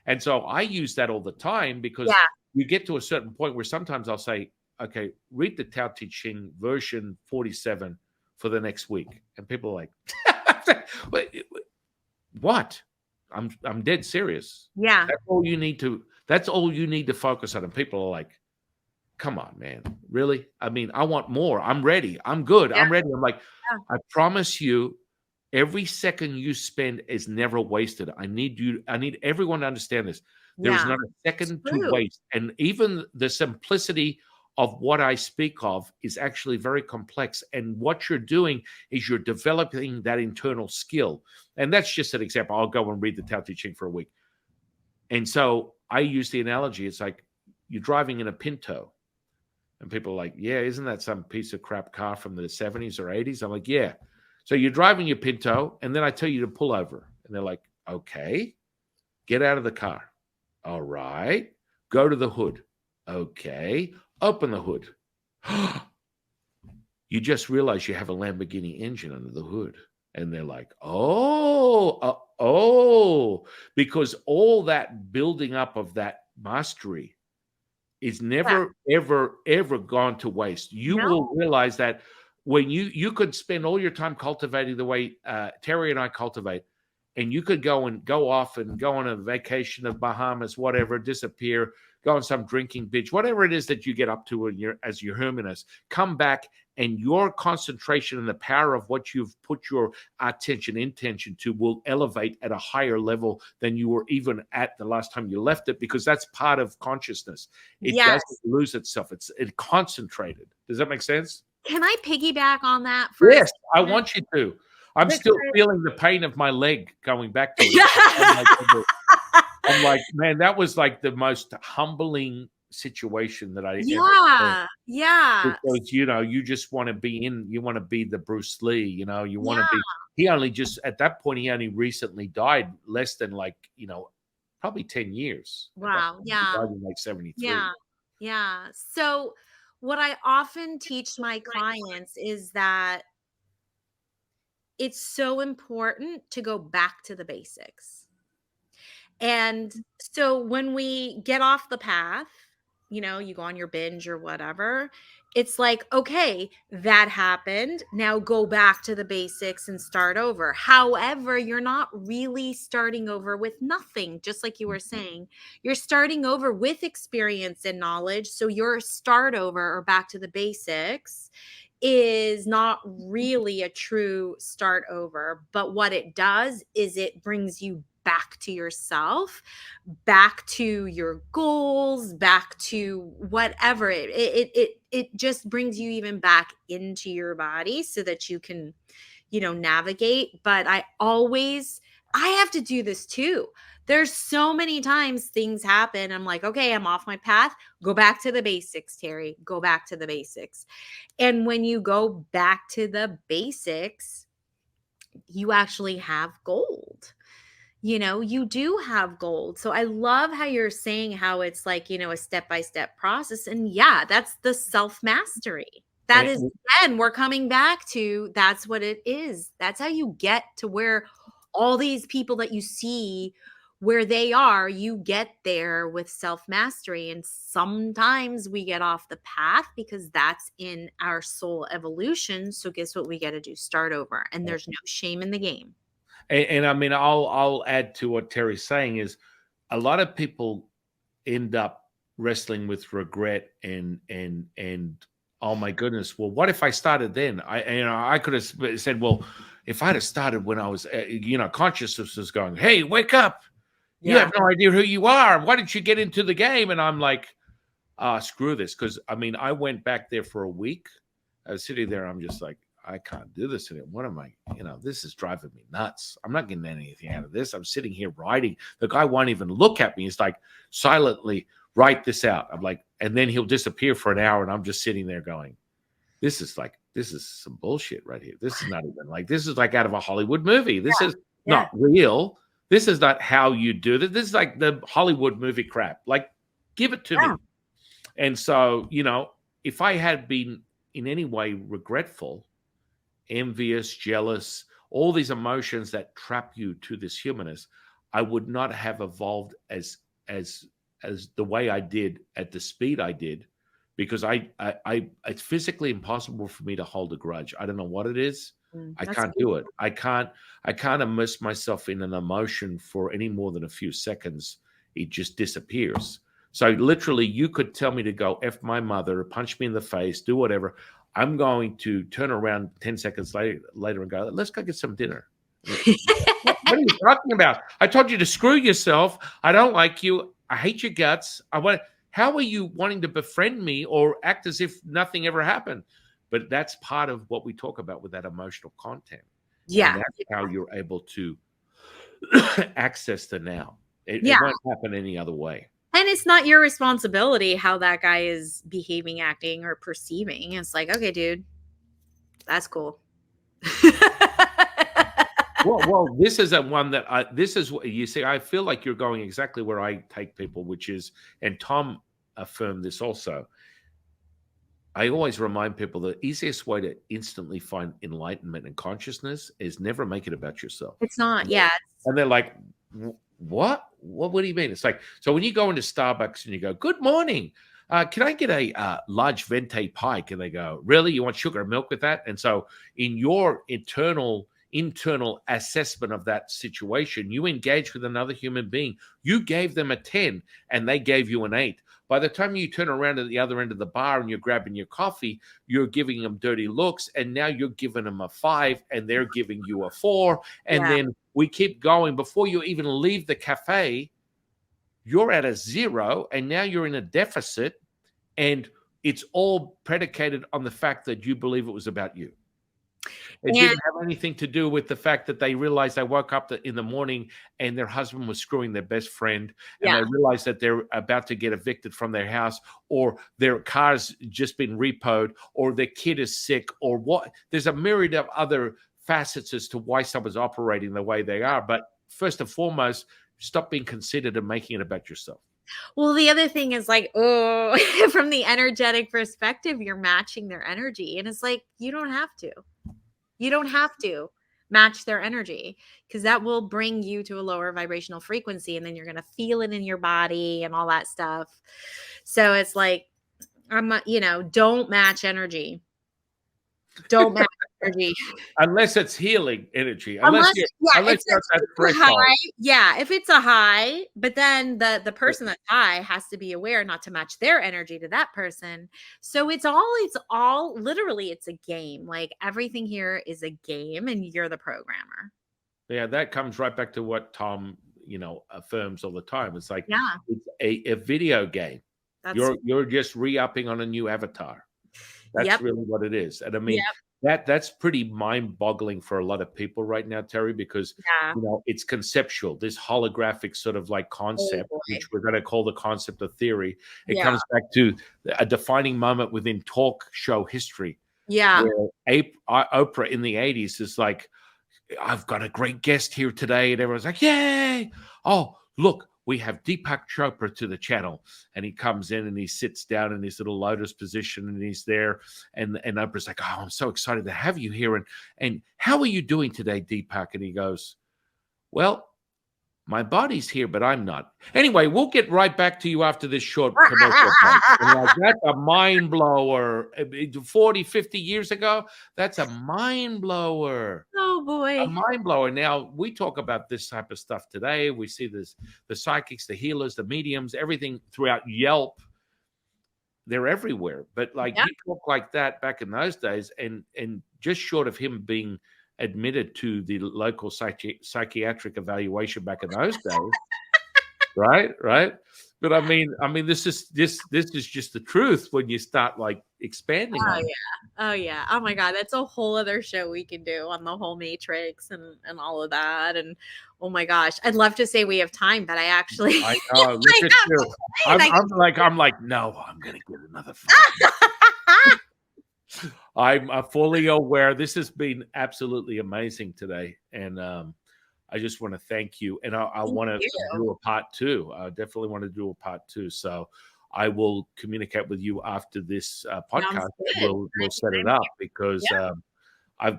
and so I use that all the time because you get to a certain point where sometimes I'll say, okay, read the Tao Te Ching version 47 for the next week. And people are like, what? I'm dead serious. Yeah. That's all you need to focus on. And people are like, come on, man. Really? I mean, I want more. I'm ready. I'm good. I'm ready. I'm like, I promise you, every second you spend is never wasted. I need everyone to understand this. There is not a second to waste. And even the simplicity of what I speak of is actually very complex. And what you're doing is you're developing that internal skill. And that's just an example. I'll go and read the Tao Te Ching for a week. And so I use the analogy. It's like you're driving in a Pinto. And people are like, yeah, isn't that some piece of crap car from the 70s or 80s? I'm like, yeah. So you're driving your Pinto, and then I tell you to pull over. And they're like, okay, get out of the car. All right. Go to the hood. Okay. Open the hood. You just realize you have a Lamborghini engine under the hood. And they're like, because all that building up of that mastery is never, ever gone to waste. You will realize that when you could spend all your time cultivating the way Terrie and I cultivate, and you could go off and go on a vacation of Bahamas, whatever, disappear, go on some drinking beach, whatever it is that you get up to as your herminus, come back, and your concentration and the power of what you've put your intention to will elevate at a higher level than you were even at the last time you left it, because that's part of consciousness. It doesn't lose itself. It's concentrated. Does that make sense? Can I piggyback on that for Yes, I want you to. I'm still feeling the pain of my leg going back to it. I'm like, man, that was like the most humbling situation that I ever had. Because you just want to be the Bruce Lee, you want to be. At that point he only recently died, less than probably 10 years. Wow. He died in like 73. Yeah. So what I often teach my clients is that it's so important to go back to the basics. And so when we get off the path, you go on your binge or whatever, it's like, okay, that happened. Now go back to the basics and start over. However, you're not really starting over with nothing, just like you were saying. You're starting over with experience and knowledge. So your start over or back to the basics is not really a true start over. But what it does is it brings you back to yourself, back to your goals, back to whatever. It just brings you even back into your body so that you can, navigate. But I have to do this too. There's so many times things happen. I'm like, okay, I'm off my path. Go back to the basics, Terrie. Go back to the basics. And when you go back to the basics, you actually have gold. You do have gold. So I love how you're saying how it's like, a step by step process. And yeah, that's the self mastery. That is, And, again, we're coming back to that's what it is. That's how you get to where all these people that you see where they are, you get there with self mastery. And sometimes we get off the path because that's in our soul evolution. So guess what we got to do? Start over. And there's no shame in the game. and I mean, I'll add to what Terri's saying is a lot of people end up wrestling with regret and oh my goodness, well, what if I started then? I could have said, well, if I'd have started when I was, consciousness was going, hey, wake up. You Yeah. have no idea who you are. Why didn't you get into the game? And I'm like, screw this. Because, I mean, I went back there for a week. I was sitting there. I'm just like, I can't do this anymore. What am I? This is driving me nuts. I'm not getting anything out of this. I'm sitting here writing. The guy won't even look at me. He's like, silently write this out. I'm like, and then he'll disappear for an hour. And I'm just sitting there going, this is some bullshit right here. This is not even like, this is like out of a Hollywood movie. This is Yeah. not real. This is not how you do this. This is like the Hollywood movie crap. Like, give it to Yeah. me. And so, if I had been in any way regretful, envious, jealous, all these emotions that trap you to this humanness, I would not have evolved as the way I did at the speed I did, because I it's physically impossible for me to hold a grudge. I don't know what it is. I That's can't do it. I can't immerse myself in an emotion for any more than a few seconds. It just disappears. So literally, you could tell me to go F my mother, punch me in the face, do whatever. I'm going to turn around 10 seconds later and go, let's go get some dinner. What are you talking about? I told you to screw yourself. I don't like you. I hate your guts. How are you wanting to befriend me or act as if nothing ever happened? But that's part of what we talk about with that emotional content. And Yeah. that's how you're able to access the now. Yeah. It won't happen any other way. And it's not your responsibility how that guy is behaving, acting, or perceiving. It's like, okay, dude, that's cool. Well, this is a one that this is what you see. I feel like you're going exactly where I take people, which is, and Tom affirmed this also. I always remind people the easiest way to instantly find enlightenment and consciousness is never make it about yourself. It's not. And Yeah. they're like, what? What do you mean? It's like, so when you go into Starbucks and you go, good morning. Can I get a large venti pike? And they go, really? You want sugar and milk with that? And so in your internal assessment of that situation, you engage with another human being. You gave them a 10 and they gave you an 8. By the time you turn around at the other end of the bar and you're grabbing your coffee, you're giving them dirty looks, and now you're giving them a 5 and they're giving you a 4. And Yeah. then we keep going. Before you even leave the cafe, you're at a 0 and now you're in a deficit, and it's all predicated on the fact that you believe it was about you. It And didn't have anything to do with the fact that they realized they woke up in the morning and their husband was screwing their best friend, and yeah. they realized that they're about to get evicted from their house, or their car's just been repoed, or their kid is sick, or what. There's a myriad of other facets as to why someone's operating the way they are. But first and foremost, stop being considered and making it about yourself. Well, the other thing is like, oh, from the energetic perspective, you're matching their energy. And it's like, you don't have to. You don't have to match their energy, because that will bring you to a lower vibrational frequency. And then you're going to feel it in your body and all that stuff. So it's like, don't match energy. Don't match energy. Unless it's healing energy, Unless, unless you're at that it's a threshold. high. Yeah, if it's a high, but then the person that's high has to be aware not to match their energy to that person. So it's all literally, it's a game. Like everything here is a game, and you're the programmer. Yeah, that comes right back to what Tom affirms all the time. It's like Yeah. it's a video game. That's You're just re-upping on a new avatar. That's Yep. really what it is. And I mean, Yep. that's pretty mind-boggling for a lot of people right now, Terry, because Yeah. it's conceptual. This holographic sort of like Oh concept, which boy. we're going to call the concept of theory. It Yeah. comes back to a defining moment within talk show history, Yeah. where Oprah in the 80s is like, I've got a great guest here today. And everyone's like, yay. Oh, look, we have Deepak Chopra to the channel. And he comes in and he sits down in his little lotus position and he's there. And Oprah's like, oh, I'm so excited to have you here. And how are you doing today, Deepak? And he goes, well, my body's here, but I'm not. Anyway, we'll get right back to you after this short commercial break. And like, that's a mind blower. 40, 50 years ago, that's a mind blower. Oh A boy. mind blower. Now, we talk about this type of stuff today. We see this, the psychics, the healers, the mediums, everything throughout Yelp. They're everywhere. But like Yeah. you talk like that back in those days, and just short of him being admitted to the local psychiatric evaluation back in those days, right. But I mean, this is just the truth when you start like expanding Oh on it. yeah. Oh yeah. Oh my God. That's a whole other show we can do on the whole matrix and all of that. And oh my gosh, I'd love to say we have time, but I actually I know. Look I at have you. to play and I'm like, no, I'm gonna get another phone. I'm fully aware. This has been absolutely amazing today, and I just want to thank you. And I Thank want to you. do a part two. I definitely want to do a part two. So I will communicate with you after this Sounds podcast. good. We'll set it I'm up here. because Yeah. I've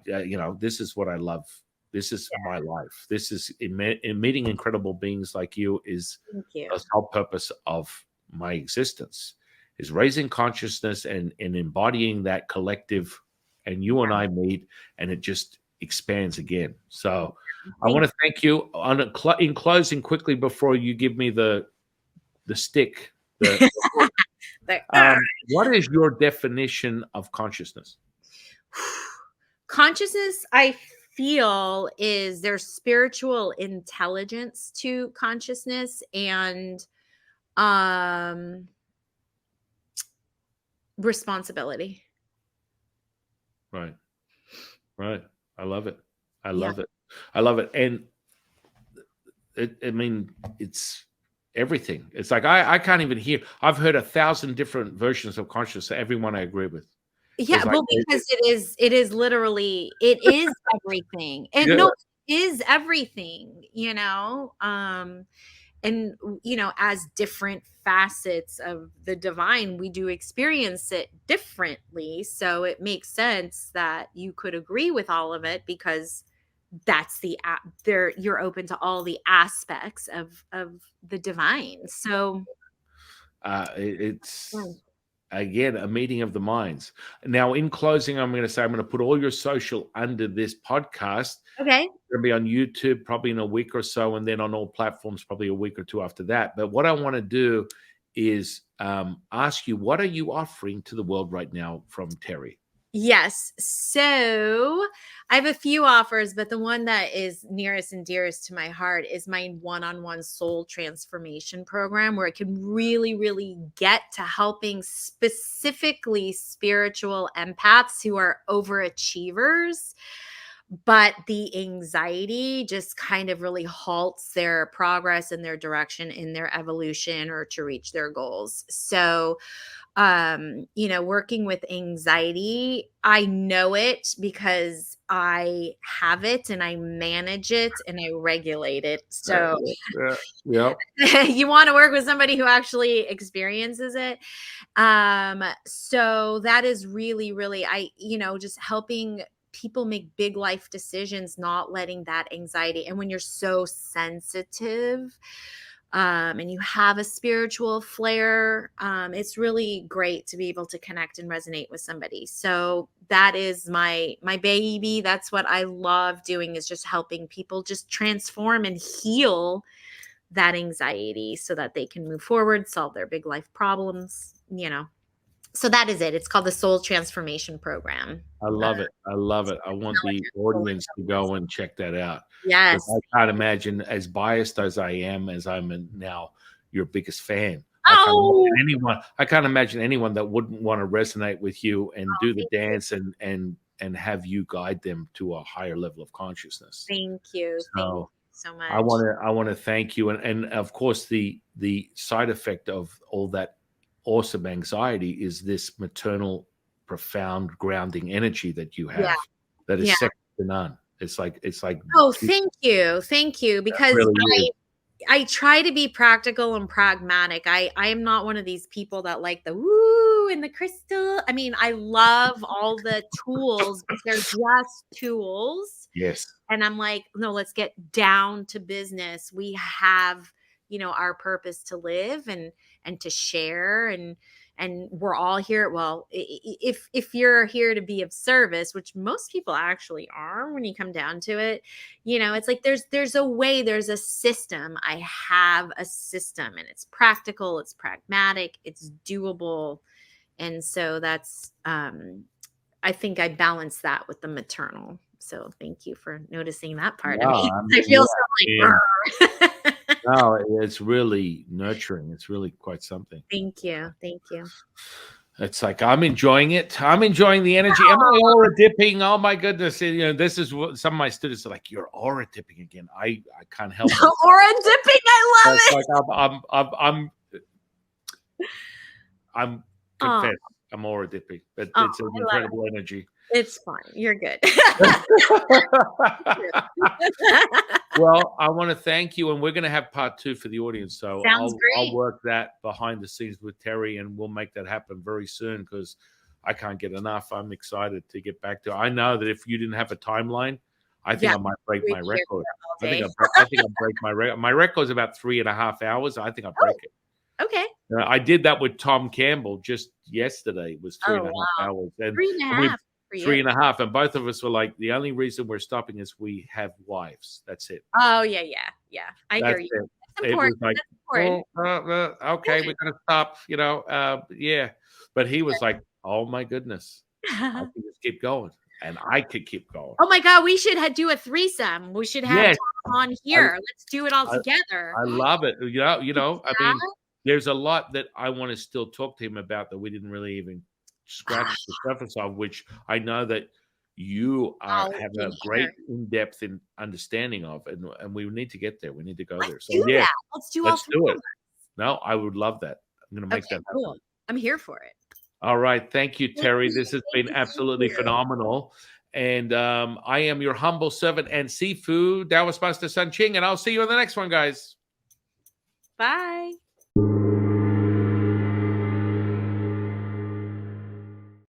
this is what I love. This is my life. This is in meeting incredible beings like you is Thank you. the whole purpose of my existence is raising consciousness and embodying that collective. And you and I meet, and it just expands again. So I Thank want to thank you. In closing, quickly before you give me the stick, the hook, you. The- what is your definition of consciousness? Consciousness, I feel, is there's spiritual intelligence to consciousness and um responsibility. Right, right. I love it. I Yeah. love it. I love it. And I mean, it's everything. It's like I can't even hear. I've heard 1,000 different versions of consciousness. Every one I agree with. Yeah, It's like, well, because it is literally it is everything. And yeah, no, it is everything, and as different facets of the divine, we do experience it differently. So it makes sense that you could agree with all of it because that's there you're open to all the aspects of the divine. So it's yeah. again a meeting of the minds. Now, in closing, I'm going to say I'm going to put all your social under this podcast. Okay. Going to be on YouTube probably in a week or so, and then on all platforms probably a week or two after that. But what I want to do is ask you, what are you offering to the world right now from Terrie? Yes. So I have a few offers, but the one that is nearest and dearest to my heart is my one-on-one soul transformation program, where it can really, really get to helping specifically spiritual empaths who are overachievers, but the anxiety just kind of really halts their progress and their direction in their evolution or to reach their goals. So working with anxiety, I know it because I have it and I manage it and I regulate it. So Yeah, yeah. you want to work with somebody who actually experiences it. So that is really, really, just helping people make big life decisions, not letting that anxiety. And when you're so sensitive, and you have a spiritual flair, it's really great to be able to connect and resonate with somebody. So that is my baby. That's what I love doing, is just helping people just transform and heal that anxiety so that they can move forward, solve their big life problems. So that is it. It's called the Soul Transformation Program. I love it. I love it. I want the Intelligent soul audience to intelligence. go and check that out because Yes. I can't imagine, as biased as I am, as I'm now your biggest fan. Oh, I can't imagine anyone that wouldn't want to resonate with you and do the thank you. dance and have you guide them to a higher level of consciousness. Thank you. Thank you So so I much. want to I want to thank you, and of course the side effect of all that awesome anxiety is this maternal, profound grounding energy that you Yeah. have that is Yeah. second to none. It's like Oh, it thank you. Thank you. Because really is. I try to be practical and pragmatic. I am not one of these people that like the woo and the crystal. I mean, I love all the tools, but they're just tools. Yes. And I'm like, no, let's get down to business. We have, our purpose to live and to share, and we're all here. Well, if you're here to be of service, which most people actually are when you come down to it, it's like there's a way, there's a system. I have a system, and it's practical, it's pragmatic, it's doable. And so that's I think I balance that with the maternal. So thank you for noticing that part of No, me. I I mean, feel yeah, so and like, no, it's really nurturing. It's really quite something. thank you. Thank you. It's like I'm enjoying it. I'm enjoying the energy. Am I aura dipping? Oh my goodness! This is what some of my students are like. You're aura dipping again. I can't help it. Aura dipping. I love It's it. like I'm Oh, confess. I'm aura dipping, but oh, it's an I love incredible energy. it. It's fun. You're good. Well, I want to thank you, and we're going to have part two for the audience. So Sounds I'll great. work that behind the scenes with Terrie, and we'll make that happen very soon because I can't get enough. I'm excited to get back to. I know that if you didn't have a timeline, I think Yeah, I might break we'd my be here record. all I think day. I think I break my record. My record is about 3.5 hours. I think I break Oh, it. okay. I did that with Tom Campbell just yesterday. It was three Oh, and a half wow. hours, and Three and a we half for three you. and a half, and both of us were like, the only reason we're stopping is we have wives. That's it. Oh, yeah, yeah, yeah. I hear That's you. it. That's It was important. like, That's important. oh, okay, we're gonna stop. Yeah. But he was like, oh my goodness, I can just keep going, and I could keep going. Oh my god, we should do a threesome. We should have Yes, Tom on I, here. Let's do it all I, together. I love it. Could do I mean, that. there's a lot that I want to still talk to him about that we didn't really even scratch the surface of, which I know that you I'll have in a here. great in-depth in understanding of, and we need to get there. We need to go Let's there. So do yeah, that. Let's do all let's three do of it. No, I would love that. I'm going to them. make that Okay, happen. cool. I'm here for it. All right. Thank you, Thank Terrie. you. This has Thank been you. Thank absolutely you. phenomenal. And I am your humble servant and Sifu, Taoist Master Sun Ching, and I'll see you in the next one, guys. Bye.